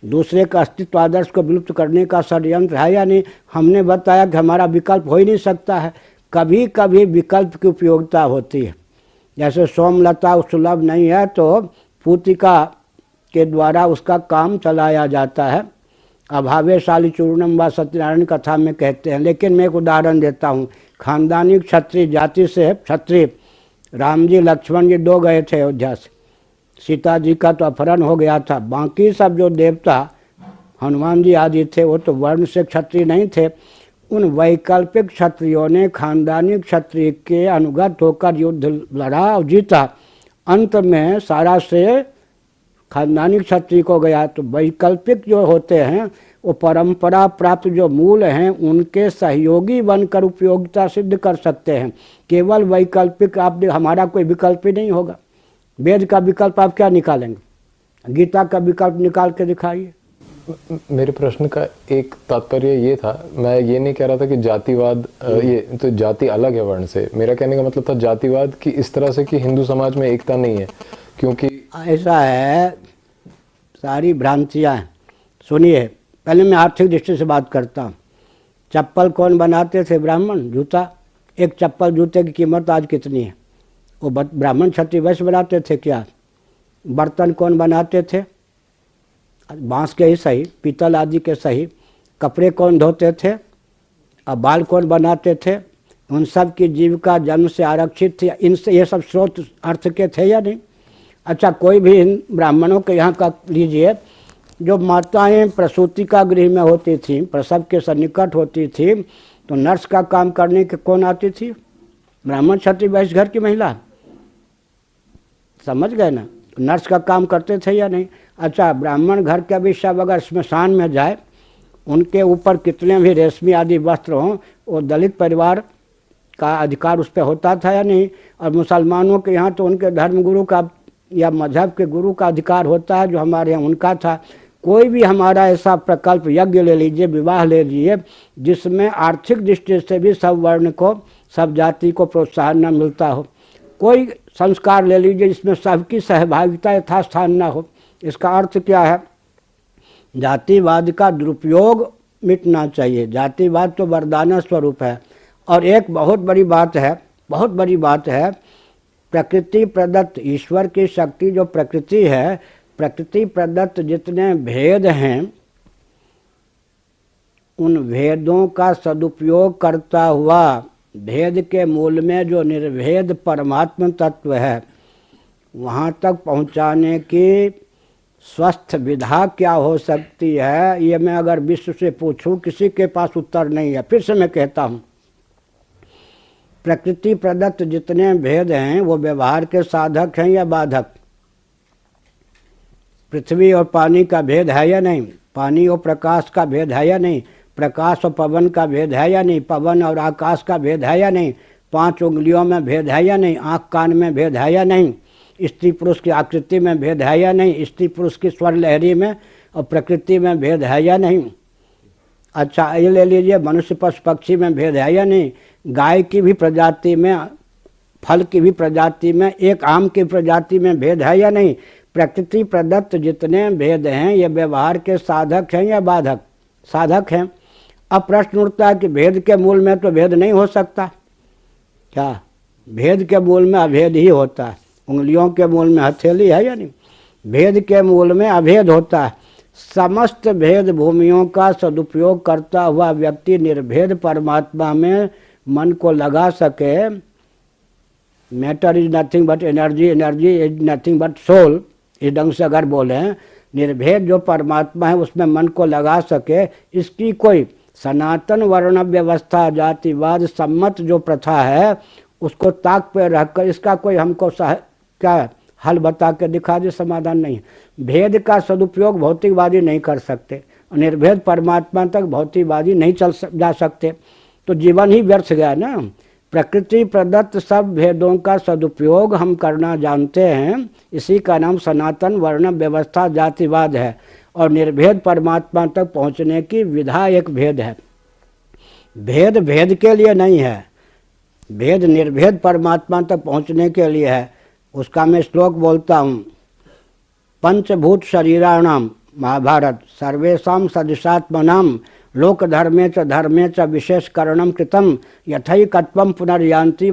दूसरे का अस्तित्व आदर्श को विलुप्त करने का षड्यंत्र है या नहीं। हमने बताया कि हमारा विकल्प हो ही नहीं सकता है। कभी कभी विकल्प की उपयोगिता होती है। जैसे सोमलता सुलभ नहीं है तो पूतिका के द्वारा उसका काम चलाया जाता है। अभावेशाली चूर्णम व सत्यनारायण कथा में कहते हैं। लेकिन मैं एक उदाहरण देता हूँ। खानदानी क्षत्रिय जाति से क्षत्रिय राम जी लक्ष्मण जी दो गए थे अयोध्या से, सीता जी का तो अपहरण हो गया था। बाकी सब जो देवता हनुमान जी आदि थे वो तो वर्ण से क्षत्रिय नहीं थे। उन वैकल्पिक क्षत्रियों ने खानदानी क्षत्रिय के अनुगत होकर युद्ध लड़ा और जीता। अंत में सारा श्रेय खानदानी क्षत्रिय को गया। तो वैकल्पिक जो होते हैं वो परंपरा प्राप्त जो मूल हैं उनके सहयोगी बनकर उपयोगिता सिद्ध कर सकते हैं। केवल वैकल्पिक आप, हमारा कोई विकल्प ही नहीं होगा। वेद का विकल्प आप क्या निकालेंगे? गीता का विकल्प निकाल के दिखाइए। मेरे प्रश्न का एक तात्पर्य ये था, मैं ये नहीं कह रहा था कि जातिवाद ये तो जाति अलग है वर्ण से। मेरा कहने का मतलब था जातिवाद की इस तरह से कि हिंदू समाज में एकता नहीं है। क्योंकि ऐसा है, सारी भ्रांतियाँ हैं। सुनिए, पहले मैं आर्थिक दृष्टि से बात करता हूँ। चप्पल कौन बनाते थे? ब्राह्मण। जूता, एक चप्पल जूते की कीमत आज कितनी है? वो ब्राह्मण क्षत्रिय वैश्य बनाते थे क्या? बर्तन कौन बनाते थे? बांस के ही सही, पीतल आदि के सही। कपड़े कौन धोते थे? अब बाल कौन बनाते थे? उन सब की जीविका जन्म से आरक्षित थी। इनसे ये सब स्रोत अर्थ के थे या नहीं? अच्छा, कोई भी इन ब्राह्मणों के यहाँ का लीजिए, जो माताएं प्रसूति का गृह में होती थी, प्रसव के सन्निकट होती थी, तो नर्स का काम करने के कौन आती थी? ब्राह्मण क्षत्रिय वैश्य घर की महिला। समझ गए ना? नर्स का काम करते थे या नहीं? अच्छा, ब्राह्मण घर के भी सब अगर स्मशान में जाए, उनके ऊपर कितने भी रेशमी आदि वस्त्र हों, वो दलित परिवार का अधिकार उस पर होता था या नहीं? और मुसलमानों के यहाँ तो उनके धर्म गुरु का या मजहब के गुरु का अधिकार होता है, जो हमारे यहाँ उनका था। कोई भी हमारा ऐसा प्रकल्प, यज्ञ ले लीजिए, विवाह ले लीजिए, जिसमें आर्थिक दृष्टि से भी सब वर्ण को, सब जाति को प्रोत्साहन न मिलता हो। कोई संस्कार ले लीजिए जिसमें सबकी सहभागिता यथास्थान न हो। इसका अर्थ क्या है? जातिवाद का दुरुपयोग मिटना चाहिए। जातिवाद तो वरदान स्वरूप है। और एक बहुत बड़ी बात है, बहुत बड़ी बात है, प्रकृति प्रदत्त ईश्वर की शक्ति जो प्रकृति है, प्रकृति प्रदत्त जितने भेद हैं, उन भेदों का सदुपयोग करता हुआ भेद के मूल में जो निर्भेद परमात्म तत्व है, वहाँ तक पहुँचाने की स्वस्थ विधा क्या हो सकती है? ये मैं अगर विश्व से पूछूं, किसी के पास उत्तर नहीं है। फिर से मैं कहता हूँ, प्रकृति प्रदत्त जितने भेद हैं वो व्यवहार के साधक हैं या बाधक? पृथ्वी और पानी का भेद है या नहीं? पानी और प्रकाश का भेद है या नहीं? प्रकाश और पवन का भेद है या नहीं? पवन और आकाश का भेद है या नहीं? 5 उंगलियों में भेद है या नहीं? आँख कान में भेद है या नहीं? स्त्री पुरुष की आकृति में भेद है या नहीं? स्त्री पुरुष की स्वर लहरी में और प्रकृति में भेद है या नहीं? अच्छा, ये ले लीजिए, मनुष्य पशु पक्षी में भेद है या नहीं? गाय की भी प्रजाति में, फल की भी प्रजाति में, एक आम की प्रजाति में भेद है या नहीं? प्रकृति प्रदत्त जितने भेद हैं ये व्यवहार के साधक हैं या बाधक? साधक हैं। अब प्रश्न उठता है कि भेद के मूल में तो भेद नहीं हो सकता क्या? भेद के मूल में अभेद ही होता है। उंगलियों के मूल में हथेली है या नहीं? भेद के मूल में अभेद होता है। समस्त भेद भूमियों का सदुपयोग करता हुआ व्यक्ति निर्भेद परमात्मा में मन को लगा सके। Matter is nothing but energy, energy is nothing but soul, इस ढंग से अगर बोले निर्भेद जो परमात्मा है उसमें मन को लगा सके, इसकी कोई सनातन वर्ण व्यवस्था जातिवाद सम्मत जो प्रथा है उसको ताक पे रखकर इसका कोई हमको क्या हल बता के दिखा दे, समाधान नहीं। भेद का सदुपयोग भौतिकवादी नहीं कर सकते, निर्भेद परमात्मा तक भौतिकवादी नहीं चल जा सकते, तो जीवन ही व्यर्थ गया ना। प्रकृति प्रदत्त सब भेदों का सदुपयोग हम करना जानते हैं, इसी का नाम सनातन वर्ण व्यवस्था जातिवाद है। और निर्भेद परमात्मा तक पहुंचने की विधा एक भेद है। भेद भेद के लिए नहीं है, भेद निर्भेद परमात्मा तक पहुंचने के लिए है। उसका मैं श्लोक बोलता हूँ, पंचभूत शरीराणाम महाभारत सर्वेशा सदृशात्मनाम लोक धर्मे च विशेष करणम कृतम यथैकत्वम पुनर्यांति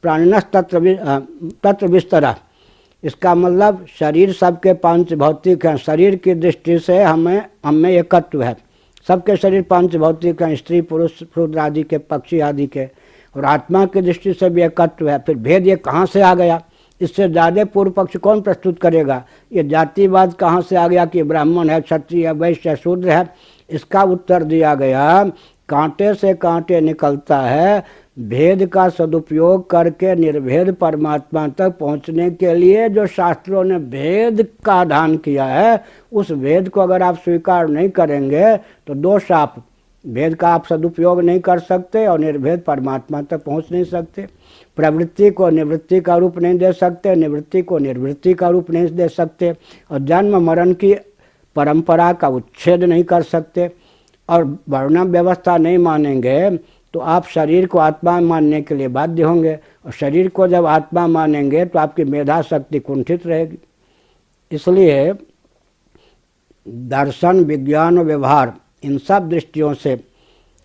प्राणिनस तत्र विस्तरा। इसका मतलब शरीर सबके पांच भौतिक हैं, शरीर की दृष्टि से हमें एकत्व है। सबके शरीर पांच भौतिक हैं, स्त्री पुरुष शूद्र आदि के, पक्षी आदि के, और आत्मा की दृष्टि से भी एकत्व है। फिर भेद ये कहाँ से आ गया? इससे ज़्यादा पूर्व पक्ष कौन प्रस्तुत करेगा? ये जातिवाद कहाँ से आ गया कि ब्राह्मण है, क्षत्रिय है, वैश्य है, शूद्र है? इसका उत्तर दिया गया, कांटे से कांटे निकलता है। भेद का सदुपयोग करके निर्भेद परमात्मा तक पहुंचने के लिए जो शास्त्रों ने भेद का दान किया है, उस भेद को अगर आप स्वीकार नहीं करेंगे तो दोष आप भेद का आप सदुपयोग नहीं कर सकते और निर्भेद परमात्मा तक पहुंच नहीं सकते। प्रवृत्ति को निवृत्ति का रूप नहीं दे सकते, निवृत्ति को निर्वृत्ति का रूप नहीं दे सकते, और जन्म मरण की परंपरा का उच्छेद नहीं कर सकते, और वर्ण व्यवस्था नहीं मानेंगे तो आप शरीर को आत्मा मानने के लिए बाध्य होंगे, और शरीर को जब आत्मा मानेंगे तो आपकी मेधा शक्ति कुंठित रहेगी। इसलिए दर्शन, विज्ञान और व्यवहार इन सब दृष्टियों से,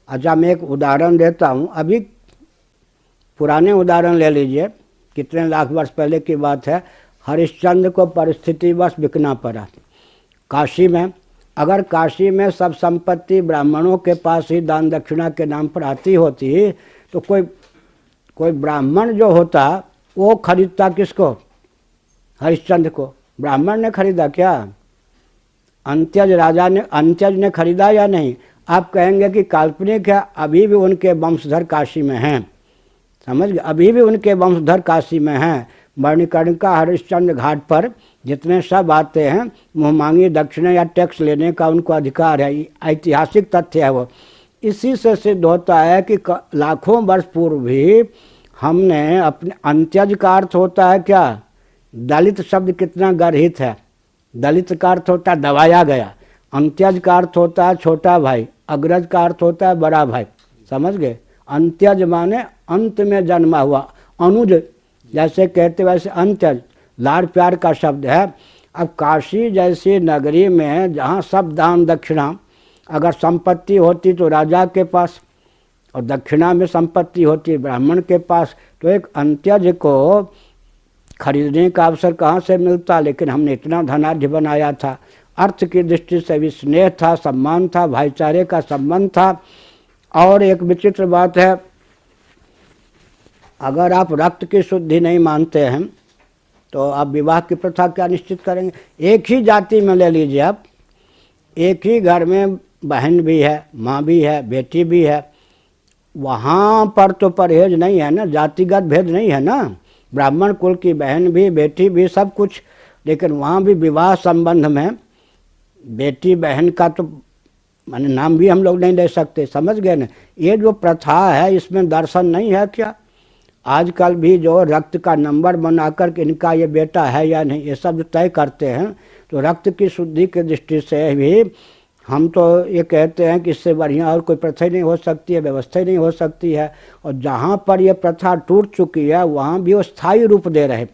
अच्छा मैं एक उदाहरण देता हूँ। अभी पुराने उदाहरण ले लीजिए, कितने लाख वर्ष पहले की बात है। हरिश्चंद्र को परिस्थितिवश बिकना पड़ा काशी में। अगर काशी में सब संपत्ति ब्राह्मणों के पास ही दान दक्षिणा के नाम पर आती होती तो कोई ब्राह्मण जो होता वो खरीदता किसको? हरिश्चंद्र को। ब्राह्मण ने खरीदा क्या? अंत्यज ने खरीदा या नहीं? आप कहेंगे कि काल्पनिक है, अभी भी उनके वंशधर काशी में हैं, समझ गए? अभी भी उनके वंशधर काशी में हैं। मणिकर्णिका हरिश्चंद्र घाट पर जितने सब आते हैं, मुँह मांगी दक्षिणा या टैक्स लेने का उनको अधिकार है, ऐतिहासिक तथ्य है वो। इसी से सिद्ध होता है कि लाखों वर्ष पूर्व भी हमने अपने, अंत्यज का अर्थ होता है क्या? दलित शब्द कितना गर्हित है। दलित का अर्थ होता है दबाया गया, अंत्यज का अर्थ होता है छोटा भाई, अग्रज का अर्थ होता है बड़ा भाई, समझ गए? अंत्यज माने अंत में जन्मा हुआ, अनुज जैसे कहते वैसे अंत्यज लाड़ प्यार का शब्द है। अब काशी जैसी नगरी में जहाँ सब दान दक्षिणा, अगर संपत्ति होती तो राजा के पास और दक्षिणा में संपत्ति होती ब्राह्मण के पास, तो एक अंत्यज को खरीदने का अवसर कहाँ से मिलता? लेकिन हमने इतना धनाढ़ बनाया था। अर्थ की दृष्टि से भी स्नेह था, सम्मान था, भाईचारे का संबंध था। और एक विचित्र बात है, अगर आप रक्त की शुद्धि नहीं मानते हैं तो आप विवाह की प्रथा क्या निश्चित करेंगे? एक ही जाति में ले लीजिए आप, एक ही घर में बहन भी है, माँ भी है, बेटी भी है, वहाँ पर तो परहेज नहीं है ना, जातिगत भेद नहीं है ना। ब्राह्मण कुल की बहन भी, बेटी भी, सब कुछ, लेकिन वहाँ भी विवाह संबंध में बेटी बहन का तो माने नाम भी हम लोग नहीं ले सकते, समझ गए ना? ये जो प्रथा है इसमें दर्शन नहीं है क्या? आजकल भी जो रक्त का नंबर बनाकर के इनका ये बेटा है या नहीं, ये सब तय करते हैं, तो रक्त की शुद्धि की दृष्टि से भी हम तो ये कहते हैं कि इससे बढ़िया और कोई प्रथा ही नहीं हो सकती है, व्यवस्था ही नहीं हो सकती है। और जहाँ पर ये प्रथा टूट चुकी है वहाँ भी वो स्थायी रूप दे रहे,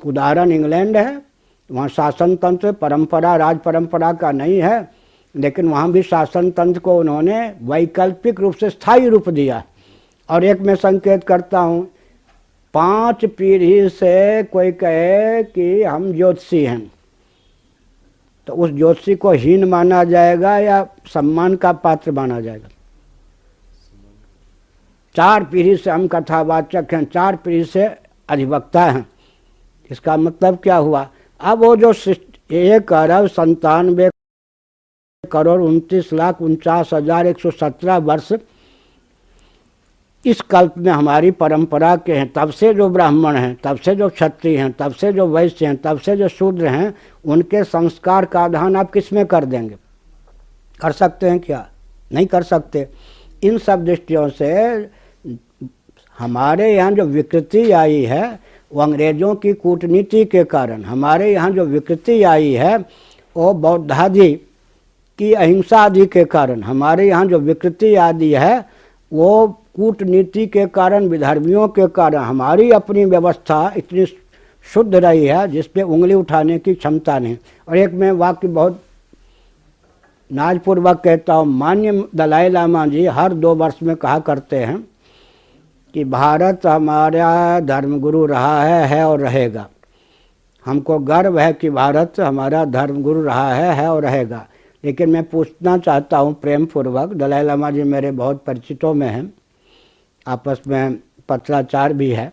उदाहरण इंग्लैंड है, वहाँ शासन तंत्र परंपरा राज परंपरा का नहीं है, लेकिन वहाँ भी शासन तंत्र को उन्होंने वैकल्पिक रूप से स्थायी रूप दिया। और एक मैं संकेत करता हूँ, 5 पीढ़ी से कोई कहे कि हम ज्योतिषी हैं, तो उस ज्योतिषी को हीन माना जाएगा या सम्मान का पात्र माना जाएगा? 4 पीढ़ी से हम कथावाचक हैं, 4 पीढ़ी से अधिवक्ता हैं। इसका मतलब क्या हुआ? अब वो जो 1,97,29,49,117 वर्ष इस कल्प में हमारी परंपरा के हैं, तब से जो ब्राह्मण हैं, तब से जो क्षत्रिय हैं, तब से जो वैश्य हैं, तब से जो शूद्र हैं, उनके संस्कार का आधान आप किस में कर देंगे? कर सकते हैं क्या? नहीं कर सकते। इन सब दृष्टियों से हमारे यहाँ जो विकृति आई है वो अंग्रेजों की कूटनीति के कारण, हमारे यहाँ जो विकृति आई है वो बौद्धादि की अहिंसा आदि के कारण, हमारे यहाँ जो विकृति आदि है वो कूटनीति के कारण, विधर्मियों के कारण हमारी अपनी व्यवस्था इतनी शुद्ध रही है जिस पे उंगली उठाने की क्षमता नहीं। और एक मैं वाक्य बहुत नाजपूर्वक कहता हूँ, माननीय दलाई लामा जी हर 2 वर्ष में कहा करते हैं कि भारत हमारा धर्मगुरु रहा है और रहेगा। हमको गर्व है कि भारत हमारा धर्मगुरु रहा है और रहेगा। लेकिन मैं पूछना चाहता हूँ प्रेम पूर्वक, दलाई लामा जी मेरे बहुत परिचितों में हैं, आपस में पत्राचार भी है,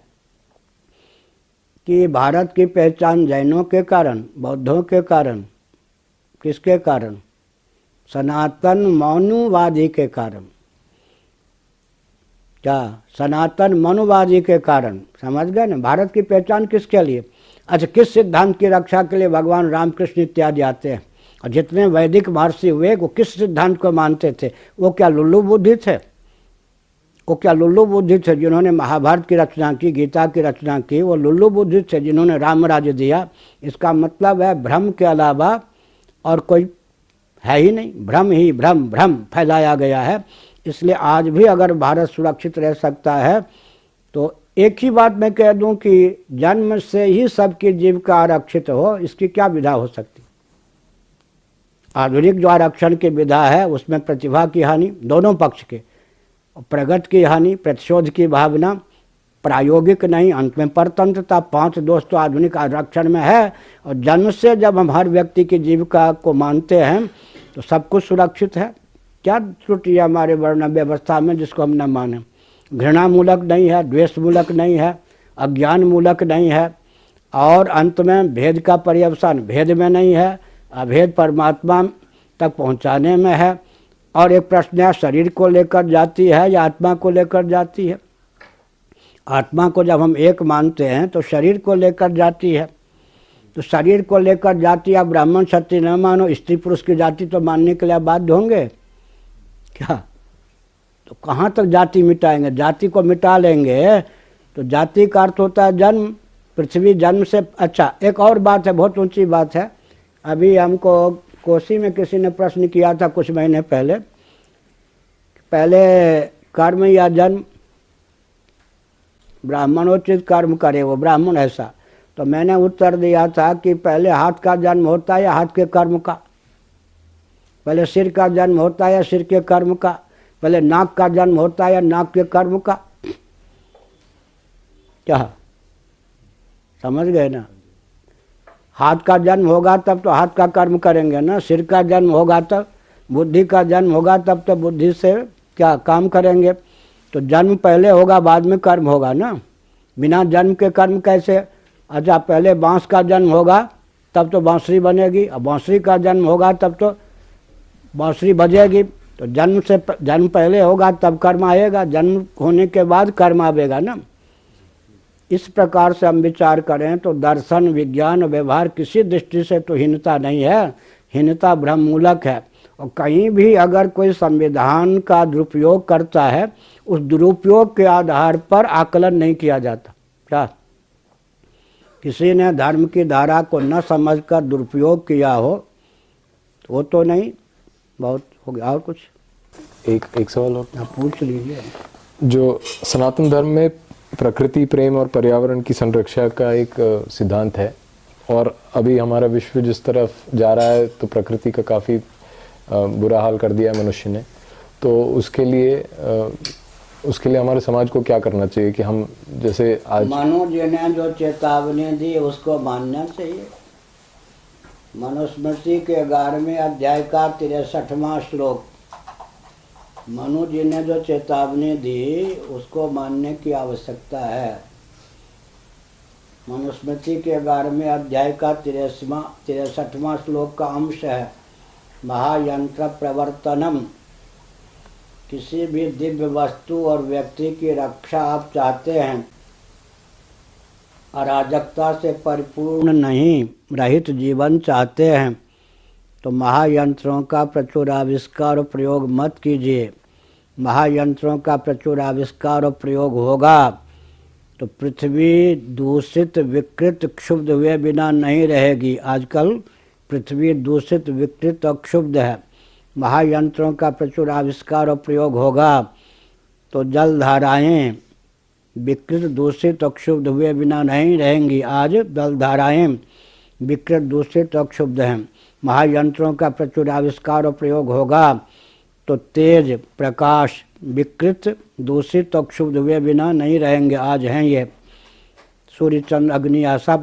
कि भारत की पहचान जैनों के कारण, बौद्धों के कारण, किसके कारण? सनातन मनुवादी के कारण। क्या? सनातन मनुवादी के कारण। समझ गए ना? भारत की पहचान किसके लिए? अच्छा, किस सिद्धांत की रक्षा के लिए भगवान रामकृष्ण इत्यादि आते हैं? और जितने वैदिक महर्षि हुए वो किस सिद्धांत को मानते थे? वो क्या लुल्लू बुद्धि थे? वो क्या लुल्लू बुद्धि थे जिन्होंने महाभारत की रचना की, गीता की रचना की? वो लुल्लू बुद्धि थे जिन्होंने राम राज्य दिया। इसका मतलब है भ्रम के अलावा और कोई है ही नहीं। भ्रम ही भ्रम, भ्रम फैलाया गया है। इसलिए आज भी अगर भारत सुरक्षित रह सकता है तो एक ही बात मैं कह दूं कि जन्म से ही सबकी जीविका आरक्षित हो, इसकी क्या विधा हो सकती? आधुनिक जो आरक्षण की विधा है उसमें प्रतिभा की हानि दोनों पक्ष के, प्रगति की हानि, प्रतिशोध की भावना, प्रायोगिक नहीं, अंत में परतंत्रता। 5 दोष तो आधुनिक आरक्षण में है। और जन्म से जब हम हर व्यक्ति की जीविका को मानते हैं तो सब कुछ सुरक्षित है। क्या त्रुटि है हमारे वर्ण व्यवस्था में जिसको हम न माने? घृणा मूलक नहीं है, द्वेष मूलक नहीं है, अज्ञान मूलक नहीं है, और अंत में भेद का पर्यवसान भेद में नहीं है, अभेद परमात्मा तक पहुंचाने में है। और एक प्रश्न है, शरीर को लेकर जाती है या आत्मा को लेकर जाती है? आत्मा को जब हम एक मानते हैं तो शरीर को लेकर जाती है। तो शरीर को लेकर जाती है, ब्राह्मण क्षत्रिय न मानो, स्त्री पुरुष की जाति तो मानने के लिए बाध्य होंगे क्या? तो कहाँ तक जाति मिटाएंगे? जाति को मिटा लेंगे तो जाति का अर्थ होता है जन्म, पृथ्वी जन्म से। अच्छा, एक और बात है, बहुत ऊंची बात है। अभी हमको कोसी में किसी ने प्रश्न किया था कुछ महीने पहले, कर्म या जन्म? ब्राह्मणोचित कर्म करे वो ब्राह्मण ऐसा। तो मैंने उत्तर दिया था कि पहले हाथ का जन्म होता है या हाथ के कर्म का? पहले सिर का जन्म होता है या सिर के कर्म का? पहले नाक का जन्म होता है या नाक के कर्म का? क्या समझ गए ना? हाथ का जन्म होगा तब तो हाथ का कर्म करेंगे ना, सिर का जन्म होगा तब, बुद्धि का जन्म होगा तब तो बुद्धि से क्या काम करेंगे। तो जन्म पहले होगा बाद में कर्म होगा ना, बिना जन्म के कर्म कैसे? अच्छा, पहले बांस का जन्म होगा तब तो बांसुरी बनेगी, और बांसुरी का जन्म होगा तब तो बांसुरी बजेगी। तो जन्म पहले होगा तब कर्म आएगा, जन्म होने के बाद कर्म आएगा ना। इस प्रकार से हम विचार करें तो दर्शन, विज्ञान, व्यवहार किसी दृष्टि से तो हीनता नहीं है, हीनता भ्रम मूलक है। और कहीं भी अगर कोई संविधान का दुरुपयोग करता है, उस दुरुपयोग के आधार पर आकलन नहीं किया जाता। क्या किसी ने धर्म की धारा को न समझकर दुरुपयोग किया हो तो वो तो नहीं, बहुत हो गया। और कुछ एक सवाल और आप पूछ लीजिए। जो सनातन धर्म में प्रकृति प्रेम और पर्यावरण की संरक्षा का एक सिद्धांत है, और अभी हमारा विश्व जिस तरफ जा रहा है तो प्रकृति का काफ़ी बुरा हाल कर दिया है मनुष्य ने। तो उसके लिए हमारे समाज को क्या करना चाहिए कि हम जैसे आज मनु जी ने जो चेतावनी दी उसको मानना चाहिए। मनुस्मृति के 11वें अध्याय का 63वां श्लोक, मनु जी ने जो चेतावनी दी उसको मानने की आवश्यकता है। मनुस्मृति के 11वें अध्याय का 63वां श्लोक का अंश है, महायंत्र प्रवर्तनम। किसी भी दिव्य वस्तु और व्यक्ति की रक्षा आप चाहते हैं, अराजकता से परिपूर्ण नहीं रहित जीवन चाहते हैं, तो महायंत्रों का प्रचुर आविष्कार और प्रयोग मत कीजिए। महायंत्रों का प्रचुर आविष्कार और प्रयोग होगा तो पृथ्वी दूषित विकृत क्षुब्ध हुए बिना नहीं रहेगी। आजकल पृथ्वी दूषित विकृत और क्षुब्ध है। महायंत्रों का प्रचुर आविष्कार और प्रयोग होगा तो जलधाराएँ विकृत दूषित और क्षुब्ध हुए बिना नहीं रहेंगी। आज जलधाराएँ विकृत दूषित और क्षुब्ध हैं। महायंत्रों का प्रचुर आविष्कार और प्रयोग होगा तो तेज प्रकाश विकृत दूषित और क्षुब्ध हुए बिना नहीं रहेंगे। आज हैं ये सूर्य चंद्र अग्नि आशा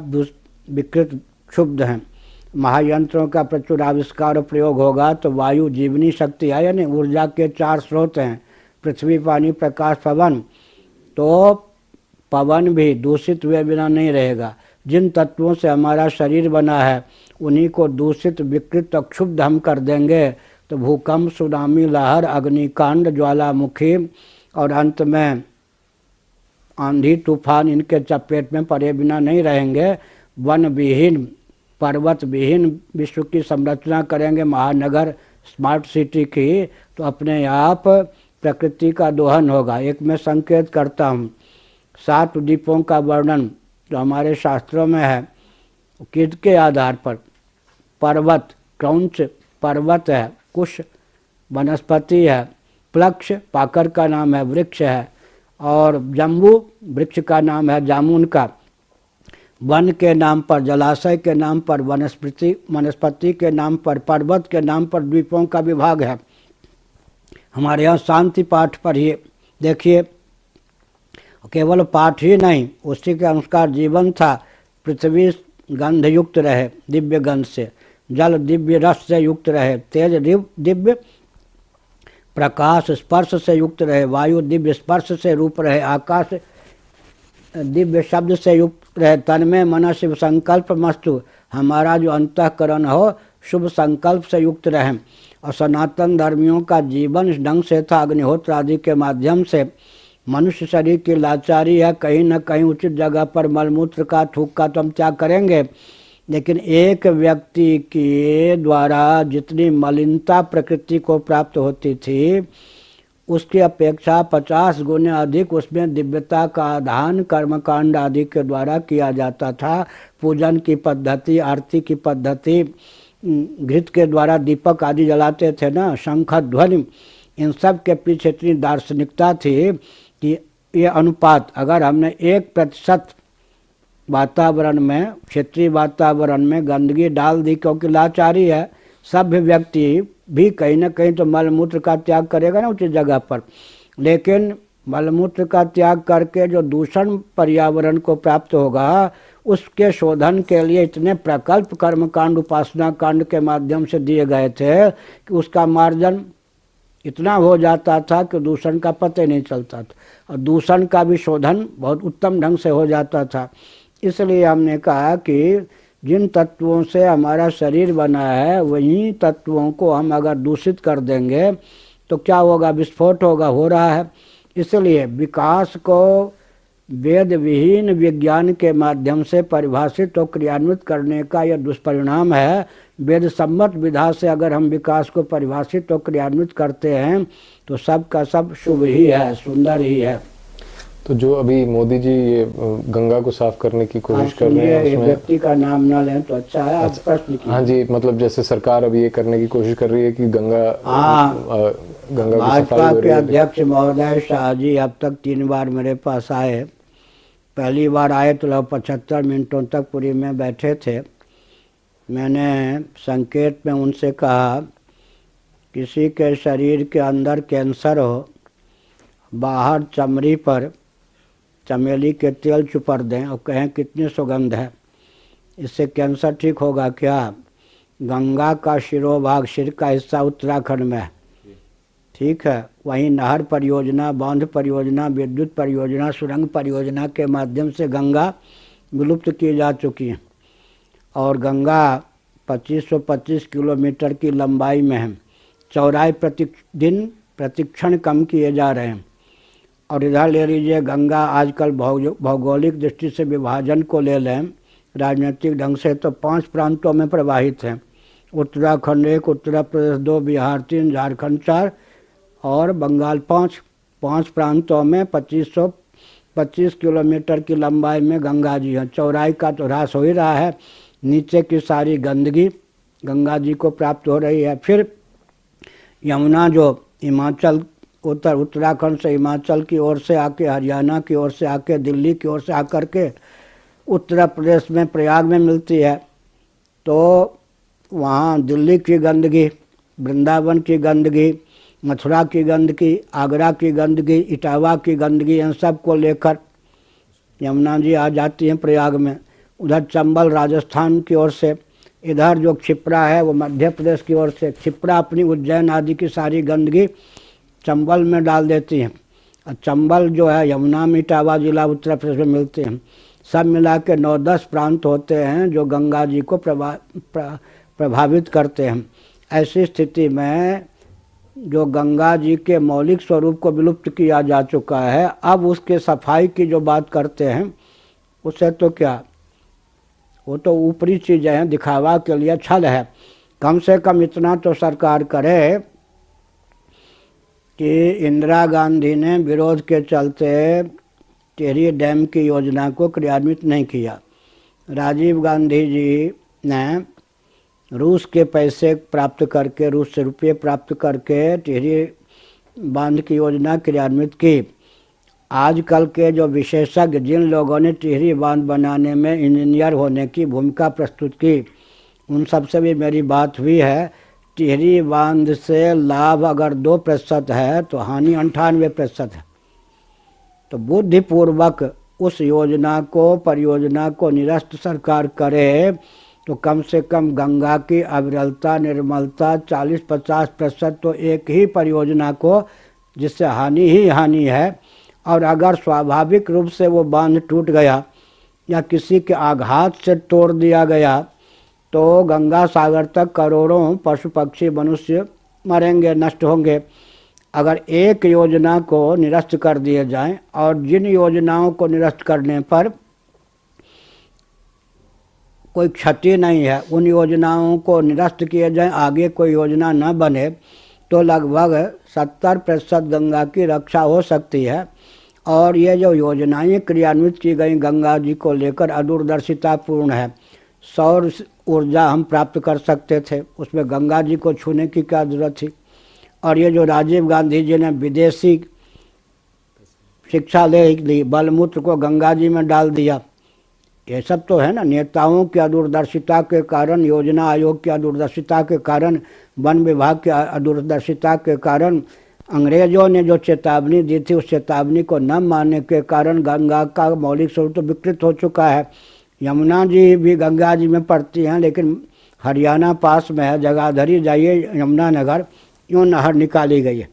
विकृत क्षुब्ध हैं। महायंत्रों का प्रचुर आविष्कार और प्रयोग होगा तो वायु जीवनी शक्ति है, यानी ऊर्जा के 4 स्रोत हैं, पृथ्वी पानी प्रकाश पवन। तो पवन भी दूषित हुए बिना नहीं रहेगा। जिन तत्वों से हमारा शरीर बना है उन्हीं को दूषित विकृत और क्षुब्ध हम कर देंगे तो भूकंप सुनामी लहर अग्निकांड ज्वालामुखी और अंत में आंधी तूफान इनके चपेट में पड़े बिना नहीं रहेंगे। वन विहीन पर्वत विहीन विश्व की संरचना करेंगे, महानगर स्मार्ट सिटी की, तो अपने आप प्रकृति का दोहन होगा। एक मैं संकेत करता हूँ, 7 द्वीपों का वर्णन जो हमारे शास्त्रों में है किसके आधार पर? पर्वत, क्रौंच पर्वत है, कुश वनस्पति है, प्लक्ष पाकर का नाम है, वृक्ष है, और जम्बू वृक्ष का नाम है जामुन का। वन के नाम पर, जलाशय के नाम पर, वनस्पति के नाम पर, पर्वत के नाम पर द्वीपों का विभाग है। हमारे यहाँ शांति पाठ पर ही देखिए, केवल पाठ ही नहीं, उसी के अनुसार जीवन था। पृथ्वी गंध युक्त रहे दिव्य गंध से, जल दिव्य रस से युक्त रहे, तेज दिव्य प्रकाश स्पर्श से युक्त रहे, वायु दिव्य स्पर्श से रूप रहे, आकाश दिव्य शब्द से युक्त रहे, तन में मन शिव संकल्प मस्तु, हमारा जो अंतःकरण हो शुभ संकल्प से युक्त रहे। और सनातन धर्मियों का जीवन इस ढंग से था, अग्निहोत्र आदि के माध्यम से। मनुष्य शरीर की लाचारी है, कहीं न कहीं उचित जगह पर मलमूत्र का थूक का तो हम क्या करेंगे, लेकिन एक व्यक्ति के द्वारा जितनी मलिनता प्रकृति को प्राप्त होती थी उसकी अपेक्षा 50 गुने अधिक उसमें दिव्यता का आधान कर्मकांड आदि के द्वारा किया जाता था। पूजन की पद्धति, आरती की पद्धति, घृत के द्वारा दीपक आदि जलाते थे ना, शंख ध्वनि, इन सब के पीछे इतनी दार्शनिकता थी कि ये अनुपात अगर हमने 1% वातावरण में, क्षेत्रीय वातावरण में गंदगी डाल दी, क्योंकि लाचारी है, सभ्य व्यक्ति भी कहीं ना कहीं तो मलमूत्र का त्याग करेगा ना उचित जगह पर, लेकिन मलमूत्र का त्याग करके जो दूषण पर्यावरण को प्राप्त होगा उसके शोधन के लिए इतने प्रकल्प कर्मकांड उपासना कांड के माध्यम से दिए गए थे कि उसका मार्जन इतना हो जाता था कि दूषण का पता ही नहीं चलता था, और दूषण का भी शोधन बहुत उत्तम ढंग से हो जाता था। इसलिए हमने कहा कि जिन तत्वों से हमारा शरीर बना है वही तत्वों को हम अगर दूषित कर देंगे तो क्या होगा, विस्फोट होगा, हो रहा है। इसलिए विकास को वेद विहीन विज्ञान के माध्यम से परिभाषित और क्रियान्वित करने का यह दुष्परिणाम है। वेद सम्मत विधा से अगर हम विकास को परिभाषित और क्रियान्वित करते हैं तो सब का सब शुभ ही है, सुंदर ही है। तो जो अभी मोदी जी ये गंगा को साफ करने की कोशिश कर रहे हैं, उसमें व्यक्ति का नाम ना लें तो अच्छा है। आप प्रश्न कीजिए। हाँ जी, मतलब जैसे सरकार अभी ये करने की कोशिश कर रही है कि गंगा भाजपा के अध्यक्ष महोदय शाह जी अब तक 3 बार मेरे पास आए पहली बार आए तो लगभग 75 मिनटों तक पुरी में बैठे थे। मैंने संकेत में उनसे कहा, किसी के शरीर के अंदर कैंसर हो, बाहर चमड़ी पर चमेली के तेल चुपर दें और कहें कितनी सुगंध है, इससे कैंसर ठीक होगा क्या? गंगा का शिरोभाग, सिर का हिस्सा उत्तराखंड में है, ठीक है। वहीं नहर परियोजना, बांध परियोजना, विद्युत परियोजना, सुरंग परियोजना के माध्यम से गंगा विलुप्त की जा चुकी है और गंगा 2525 किलोमीटर की लंबाई में है। चौड़ाई प्रतिदिन प्रतिक्षण कम किए जा रहे हैं। और इधर ले लीजिए, गंगा आजकल भौगोलिक दृष्टि से विभाजन को ले लें राजनीतिक ढंग से तो 5 प्रांतों में प्रवाहित है। उत्तराखंड 1, उत्तर प्रदेश 2, बिहार 3, झारखंड 4 और बंगाल 5 प्रांतों में 2525 किलोमीटर की लंबाई में गंगा जी हैं। चौड़ाई का तो ह्रास हो ही रहा है, नीचे की सारी गंदगी गंगा जी को प्राप्त हो रही है। फिर यमुना जो हिमाचल उत्तराखंड से हिमाचल की ओर से आके, हरियाणा की ओर से आके, दिल्ली की ओर से आकर के उत्तर प्रदेश में प्रयाग में मिलती है, तो वहाँ दिल्ली की गंदगी, वृंदावन की गंदगी, मथुरा की गंदगी, आगरा की गंदगी, इटावा की गंदगी, इन सब को लेकर यमुना जी आ जाती हैं प्रयाग में। उधर चंबल राजस्थान की ओर से, इधर जो क्षिप्रा है वो मध्य प्रदेश की ओर से। क्षिप्रा अपनी उज्जैन आदि की सारी गंदगी चंबल में डाल देती हैं और चंबल जो है यमुना में, इटावा जिला उत्तर प्रदेश में मिलते हैं। सब मिला के 9-10 प्रांत होते हैं जो गंगा जी को प्रभावित करते हैं। ऐसी स्थिति में जो गंगा जी के मौलिक स्वरूप को विलुप्त किया जा चुका है, अब उसके सफाई की जो बात करते हैं उससे तो क्या, वो तो ऊपरी चीज़ें हैं, दिखावा के लिए छल है। कम से कम इतना तो सरकार करे कि इंदिरा गांधी ने विरोध के चलते टिहरी डैम की योजना को क्रियान्वित नहीं किया। राजीव गांधी जी ने रूस के पैसे प्राप्त करके, रूस से रुपये प्राप्त करके टिहरी बांध की योजना क्रियान्वित की। आजकल के जो विशेषज्ञ, जिन लोगों ने टिहरी बांध बनाने में इंजीनियर होने की भूमिका प्रस्तुत की, उन सबसे भी मेरी बात हुई है। टिहरी बांध से लाभ अगर 2% है तो हानि 98% है। तो बुद्धिपूर्वक उस योजना को, परियोजना को निरस्त सरकार करे तो कम से कम गंगा की अविरलता, निर्मलता 40-50% तो एक ही परियोजना को, जिससे हानि ही हानि है। और अगर स्वाभाविक रूप से वो बांध टूट गया या किसी के आघात से तोड़ दिया गया तो गंगा सागर तक करोड़ों पशु पक्षी मनुष्य मरेंगे, नष्ट होंगे। अगर एक योजना को निरस्त कर दिए जाएं और जिन योजनाओं को निरस्त करने पर कोई क्षति नहीं है, उन योजनाओं को निरस्त किए जाएं, आगे कोई योजना न बने, तो लगभग 70% गंगा की रक्षा हो सकती है। और ये जो योजनाएं क्रियान्वित की गई गंगा जी को लेकर अदूरदर्शितापूर्ण है। सौर ऊर्जा हम प्राप्त कर सकते थे, उसमें गंगा जी को छूने की क्या जरूरत थी। और ये जो राजीव गांधी जी ने विदेशी शिक्षा ले ली, बलमूत्र को गंगा जी में डाल दिया, ये सब तो है ना नेताओं की अदूरदर्शिता के कारण, योजना आयोग की अदूरदर्शिता के कारण, वन विभाग की अदूरदर्शिता के कारण, अंग्रेजों ने जो चेतावनी दी थी उस चेतावनी को न मानने के कारण गंगा का मौलिक स्वरूप तो विकृत हो चुका है। यमुना जी भी गंगा जी में पड़ती हैं, लेकिन हरियाणा पास में है, जगाधरी जाइए यमुना नगर, यूँ नहर निकाली गई है।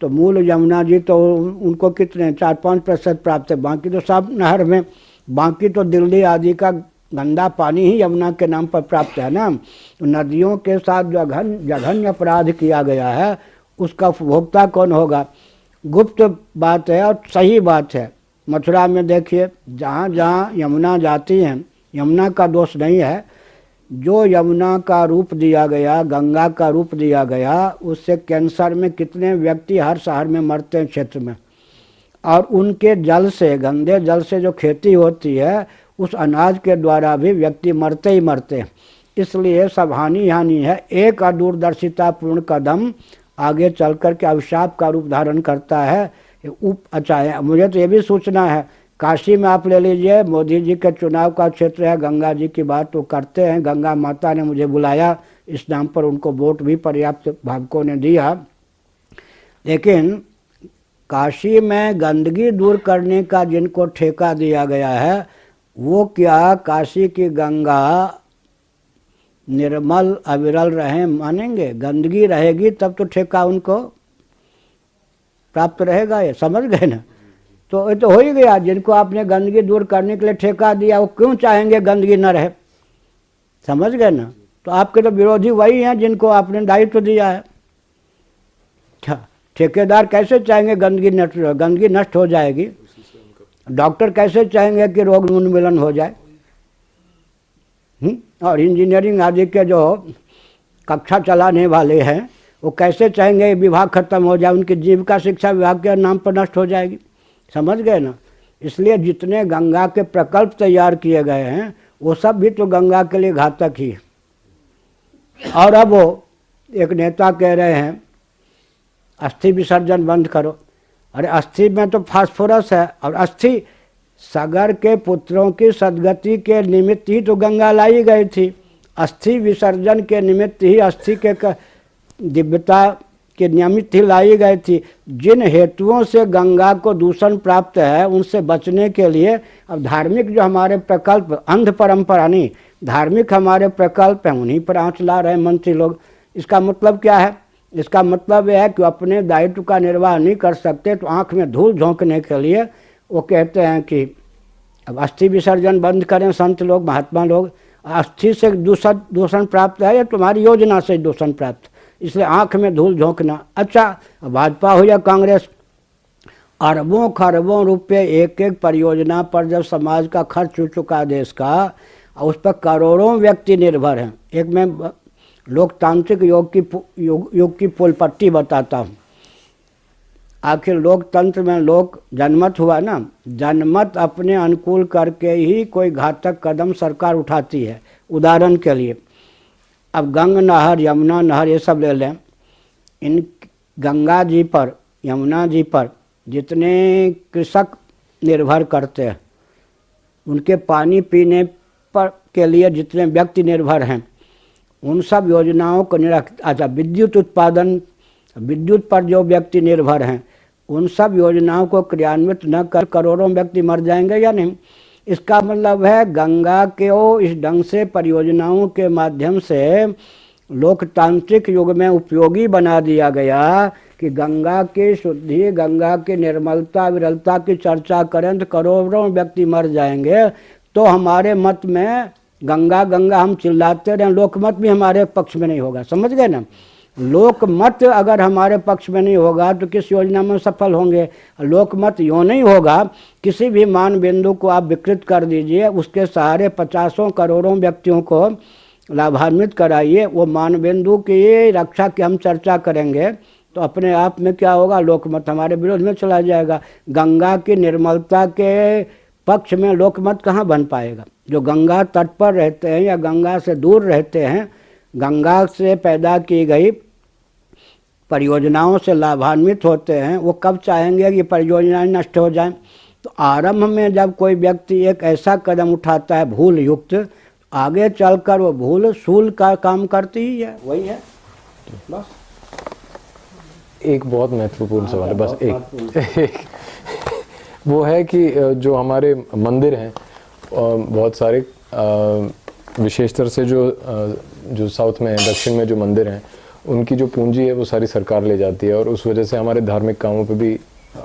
तो मूल यमुना जी तो उनको कितने 4-5% प्राप्त है, बाकी तो सब नहर में, बाकी तो दिल्ली आदि का गंदा पानी ही यमुना के नाम पर प्राप्त है ना। तो नदियों के साथ जो जघन्य अपराध किया गया है उसका उपभोक्ता कौन होगा? गुप्त बात है और सही बात है। मथुरा में देखिए, जहाँ जहाँ यमुना जाती हैं, यमुना का दोष नहीं है, जो यमुना का रूप दिया गया, गंगा का रूप दिया गया, उससे कैंसर में कितने व्यक्ति हर शहर में मरते हैं क्षेत्र में। और उनके जल से, गंदे जल से जो खेती होती है, उस अनाज के द्वारा भी व्यक्ति मरते ही मरते हैं। इसलिए सब हानि हानि है। एक अदूरदर्शितापूर्ण कदम आगे चल कर के अभिशाप का रूप धारण करता है। अच्छा है, मुझे तो ये भी सोचना है, काशी में आप ले लीजिए, मोदी जी के चुनाव का क्षेत्र है, गंगा जी की बात वो करते हैं। गंगा माता ने मुझे बुलाया, इस नाम पर उनको वोट भी पर्याप्त भावकों ने दिया। लेकिन काशी में गंदगी दूर करने का जिनको ठेका दिया गया है, वो क्या काशी की गंगा निर्मल अविरल रहे मानेंगे? गंदगी रहेगी तब तो ठेका उनको प्राप्त रहेगा, ये समझ गए ना। तो ये तो हो ही गया, जिनको आपने गंदगी दूर करने के लिए ठेका दिया वो क्यों चाहेंगे गंदगी न रहे? समझ गए ना। तो आपके तो विरोधी वही हैं जिनको आपने दायित्व दिया है। क्या ठेकेदार कैसे चाहेंगे गंदगी नष्ट हो जाएगी? डॉक्टर कैसे चाहेंगे कि रोग उन्मूलन हो जाए? और इंजीनियरिंग आदि के जो कक्षा चलाने वाले हैं वो कैसे चाहेंगे विभाग खत्म हो जाए, उनकी जीविका शिक्षा विभाग के नाम पर नष्ट हो जाएगी? समझ गए ना। इसलिए जितने गंगा के प्रकल्प तैयार किए गए हैं वो सब भी तो गंगा के लिए घातक ही है। और अब वो एक नेता कह रहे हैं अस्थि विसर्जन बंद करो। अरे अस्थि में तो फास्फोरस है, और अस्थि सागर के पुत्रों की सदगति के निमित्त ही तो गंगा लाई गई थी। अस्थि विसर्जन के निमित्त ही अस्थि के दिव्यता के निमित्त ही लाई गई थी। जिन हेतुओं से गंगा को दूषण प्राप्त है उनसे बचने के लिए अब धार्मिक जो हमारे प्रकल्प, अंध परंपरा नहीं, धार्मिक हमारे प्रकल्प हैं, उन्हीं पर आँच ला रहे मंत्री लोग। इसका मतलब क्या है? इसका मतलब यह है कि अपने दायित्व का निर्वाह नहीं कर सकते तो आँख में धूल झोंकने के लिए वो कहते हैं कि अब अस्थि विसर्जन बंद करें। संत लोग, महात्मा लोग, अस्थि से दूषण प्राप्त है या तुम्हारी योजना से दूषण प्राप्त, इसलिए आंख में धूल झोंकना। अच्छा, भाजपा हो या कांग्रेस, अरबों खरबों रुपए एक एक परियोजना पर जब समाज का खर्च हो चुका देश का, उस पर करोड़ों व्यक्ति निर्भर हैं। एक मैं लोकतांत्रिक योग की पुलपट्टी बताता हूँ। आखिर लोकतंत्र में लोक जनमत हुआ ना, जनमत अपने अनुकूल करके ही कोई घातक कदम सरकार उठाती है। उदाहरण के लिए अब गंगा नहर, यमुना नहर, ये सब ले लें। इन गंगा जी पर, यमुना जी पर जितने कृषक निर्भर करते हैं, उनके पानी पीने पर के लिए जितने व्यक्ति निर्भर हैं, उन सब योजनाओं को अच्छा, विद्युत उत्पादन, विद्युत पर जो व्यक्ति निर्भर हैं, उन सब योजनाओं को क्रियान्वित न कर करोड़ों व्यक्ति मर जाएंगे या नहीं? इसका मतलब है गंगा के इस ढंग से परियोजनाओं के माध्यम से लोकतांत्रिक युग में उपयोगी बना दिया गया कि गंगा की शुद्धि, गंगा की निर्मलता, विरलता की चर्चा करें तो करोड़ों व्यक्ति मर जाएंगे। तो हमारे मत में गंगा गंगा हम चिल्लाते रहें, लोकमत भी हमारे पक्ष में नहीं होगा। समझ गए ना। लोकमत अगर हमारे पक्ष में नहीं होगा तो किस योजना में सफल होंगे? लोकमत यूँ नहीं होगा, किसी भी मान बिंदु को आप विकृत कर दीजिए, उसके सहारे 50 करोड़ों व्यक्तियों को लाभान्वित कराइए, वो मान बिंदु की रक्षा की हम चर्चा करेंगे तो अपने आप में क्या होगा? लोकमत हमारे विरोध में चला जाएगा। गंगा की निर्मलता के पक्ष में लोकमत कहाँ बन पाएगा? जो गंगा तट पर रहते हैं या गंगा से दूर रहते हैं, गंगा से पैदा की गई परियोजनाओं से लाभान्वित होते हैं, वो कब चाहेंगे कि परियोजनाएं नष्ट हो जाएं? तो आरंभ में जब कोई व्यक्ति एक ऐसा कदम उठाता है भूल युक्त, आगे चलकर वो भूल सूल का काम करती ही है। वही है बस। एक बहुत महत्वपूर्ण सवाल है, बस एक वो है कि जो हमारे मंदिर हैं बहुत सारे, विशेषतर से जो साउथ में है, दक्षिण में जो मंदिर हैं, उनकी जो पूंजी है वो सारी सरकार ले जाती है और उस वजह से हमारे धार्मिक कामों पे भी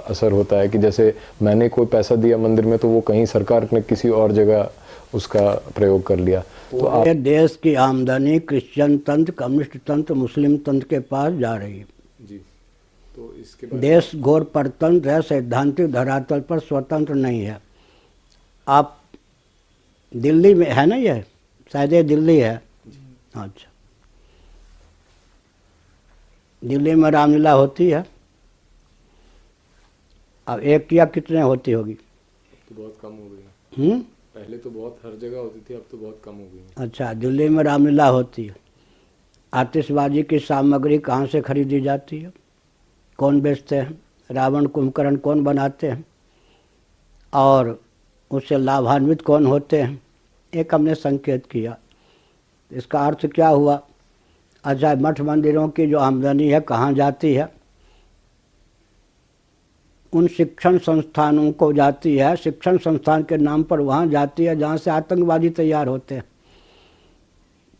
असर होता है कि जैसे मैंने कोई पैसा दिया मंदिर में तो वो कहीं सरकार ने किसी और जगह उसका प्रयोग कर लिया। तो देश की आमदनी क्रिश्चियन तंत्र, कम्युनिस्ट तंत्र, मुस्लिम तंत्र के पास जा रही है जी। तो इसके बाद देश घोर परतंत्र है, सैद्धांतिक धरातल पर स्वतंत्र नहीं है। आप दिल्ली में है ना, ये शायद ये दिल्ली है। अच्छा, दिल्ली में रामलीला होती है। अब एक या कितने होती होगी? तो बहुत कम हो गई। पहले तो बहुत हर जगह होती थी, अब तो बहुत कम हो गई। अच्छा, दिल्ली में रामलीला होती है। आतिशबाजी की सामग्री कहाँ से खरीदी जाती है? कौन बेचते हैं? रावण कुंभकर्ण कौन बनाते हैं? और उससे लाभान्वित कौन होते हैं, एक हमने संकेत किया। इसका अर्थ क्या हुआ? अच्छा, मठ मंदिरों की जो आमदनी है कहाँ जाती है? उन शिक्षण संस्थानों को जाती है, शिक्षण संस्थान के नाम पर वहाँ जाती है जहाँ से आतंकवादी तैयार होते हैं।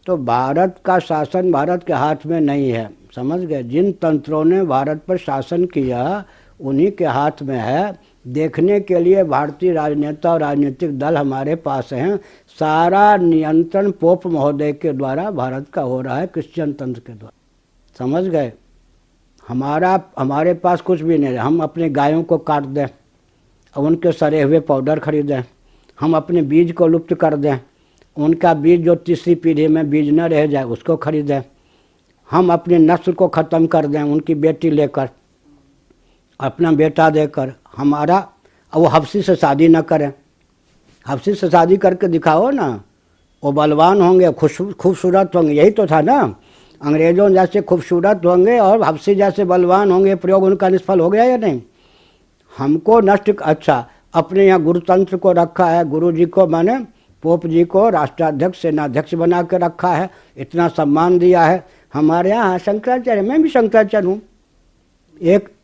तो भारत का शासन भारत के हाथ में नहीं है, समझ गए? जिन तंत्रों ने भारत पर शासन किया उन्हीं के हाथ में है। देखने के लिए भारतीय राजनेता और राजनीतिक दल हमारे पास हैं। सारा नियंत्रण पोप महोदय के द्वारा भारत का हो रहा है, क्रिश्चियन तंत्र के द्वारा, समझ गए? हमारे पास कुछ भी नहीं है। हम अपने गायों को काट दें और उनके सड़े हुए पाउडर खरीदें, हम अपने बीज को लुप्त कर दें, उनका बीज जो तीसरी पीढ़ी में बीज न रह जाए उसको खरीदें, हम अपनी नस्ल को ख़त्म कर दें उनकी बेटी लेकर, अपना बेटा देकर, हमारा वो हफ्सी से शादी न करें। हफ्सी से शादी करके दिखाओ ना, वो बलवान होंगे, खूबसूरत होंगे, यही तो था ना। अंग्रेज़ों जैसे खूबसूरत होंगे और हफ्सी जैसे बलवान होंगे, प्रयोग उनका निष्फल हो गया या नहीं? हमको नष्ट, अच्छा अपने यहाँ गुरुतंत्र को रखा है, गुरु जी को माने पोप जी को राष्ट्राध्यक्ष सेनाध्यक्ष बना के रखा है, इतना सम्मान दिया है। हमारे यहाँ शंकराचार्य, मैं भी शंकराचार्य हूँ,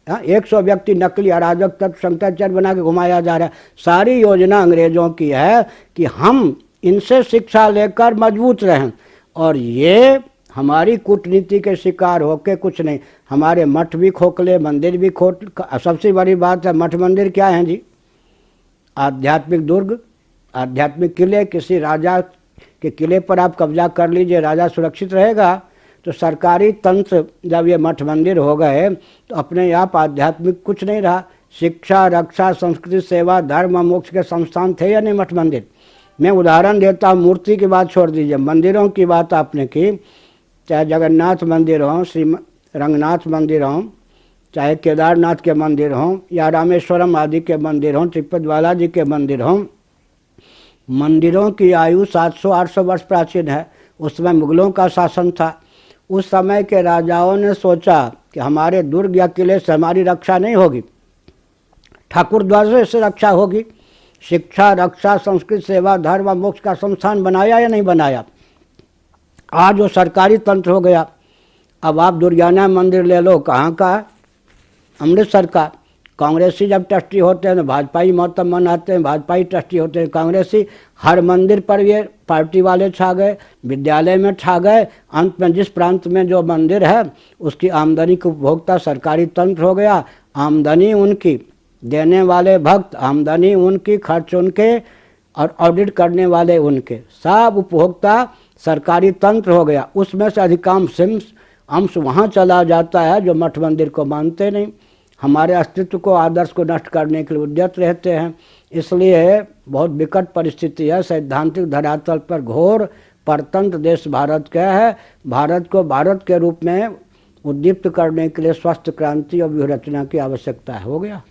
100 व्यक्ति नकली अराजक तत्व शंकराचार्य बना के घुमाया जा रहा है। सारी योजना अंग्रेज़ों की है कि हम इनसे शिक्षा लेकर मजबूत रहें, और ये हमारी कूटनीति के शिकार होके कुछ नहीं। हमारे मठ भी खोखले, मंदिर भी सबसे बड़ी बात है मठ मंदिर क्या है जी? आध्यात्मिक दुर्ग, आध्यात्मिक किले। किसी राजा के किले पर आप कब्जा कर लीजिए, राजा सुरक्षित रहेगा। तो सरकारी तंत्र जब ये मठ मंदिर हो गए तो अपने आप आध्यात्मिक कुछ नहीं रहा। शिक्षा, रक्षा, संस्कृति, सेवा, धर्म, मोक्ष के संस्थान थे या नहीं मठ मंदिर? मैं उदाहरण देता हूँ, मूर्ति की बात छोड़ दीजिए, मंदिरों की बात आपने की, चाहे जगन्नाथ मंदिर हो, श्री रंगनाथ मंदिर हो, चाहे केदारनाथ के मंदिर हों या रामेश्वरम आदि के मंदिर हों, तिरुपति बालाजी के मंदिर हों, मंदिरों की आयु 700-800 वर्ष प्राचीन है। उस समय मुगलों का शासन था। उस समय के राजाओं ने सोचा कि हमारे दुर्ग या किले से हमारी रक्षा नहीं होगी, ठाकुर द्वार से रक्षा होगी। शिक्षा, रक्षा, संस्कृत, सेवा, धर्म और मोक्ष का संस्थान बनाया या नहीं बनाया? आज वो सरकारी तंत्र हो गया। अब आप दुर्गाना मंदिर ले लो, कहाँ का? अमृतसर का। कांग्रेसी जब ट्रस्टी होते हैं तो भाजपाई मोहतम मनाते हैं, भाजपाई ट्रस्टी होते हैं कांग्रेसी। हर मंदिर पर ये पार्टी वाले छा गए, विद्यालय में छा गए। अंत में जिस प्रांत में जो मंदिर है उसकी आमदनी के उपभोक्ता सरकारी तंत्र हो गया। आमदनी उनकी, देने वाले भक्त, आमदनी उनकी, खर्च उनके और ऑडिट करने वाले उनके, सब उपभोक्ता सरकारी तंत्र हो गया। उसमें से अधिकांश अंश वहाँ चला जाता है जो मठ मंदिर को मानते नहीं, हमारे अस्तित्व को, आदर्श को नष्ट करने के लिए उद्यत रहते हैं। इसलिए बहुत विकट परिस्थिति है। सैद्धांतिक धरातल पर घोर परतंत्र देश भारत का है। भारत को भारत के रूप में उद्दीप्त करने के लिए स्वस्थ क्रांति और व्यूह रचना की आवश्यकता है। हो गया।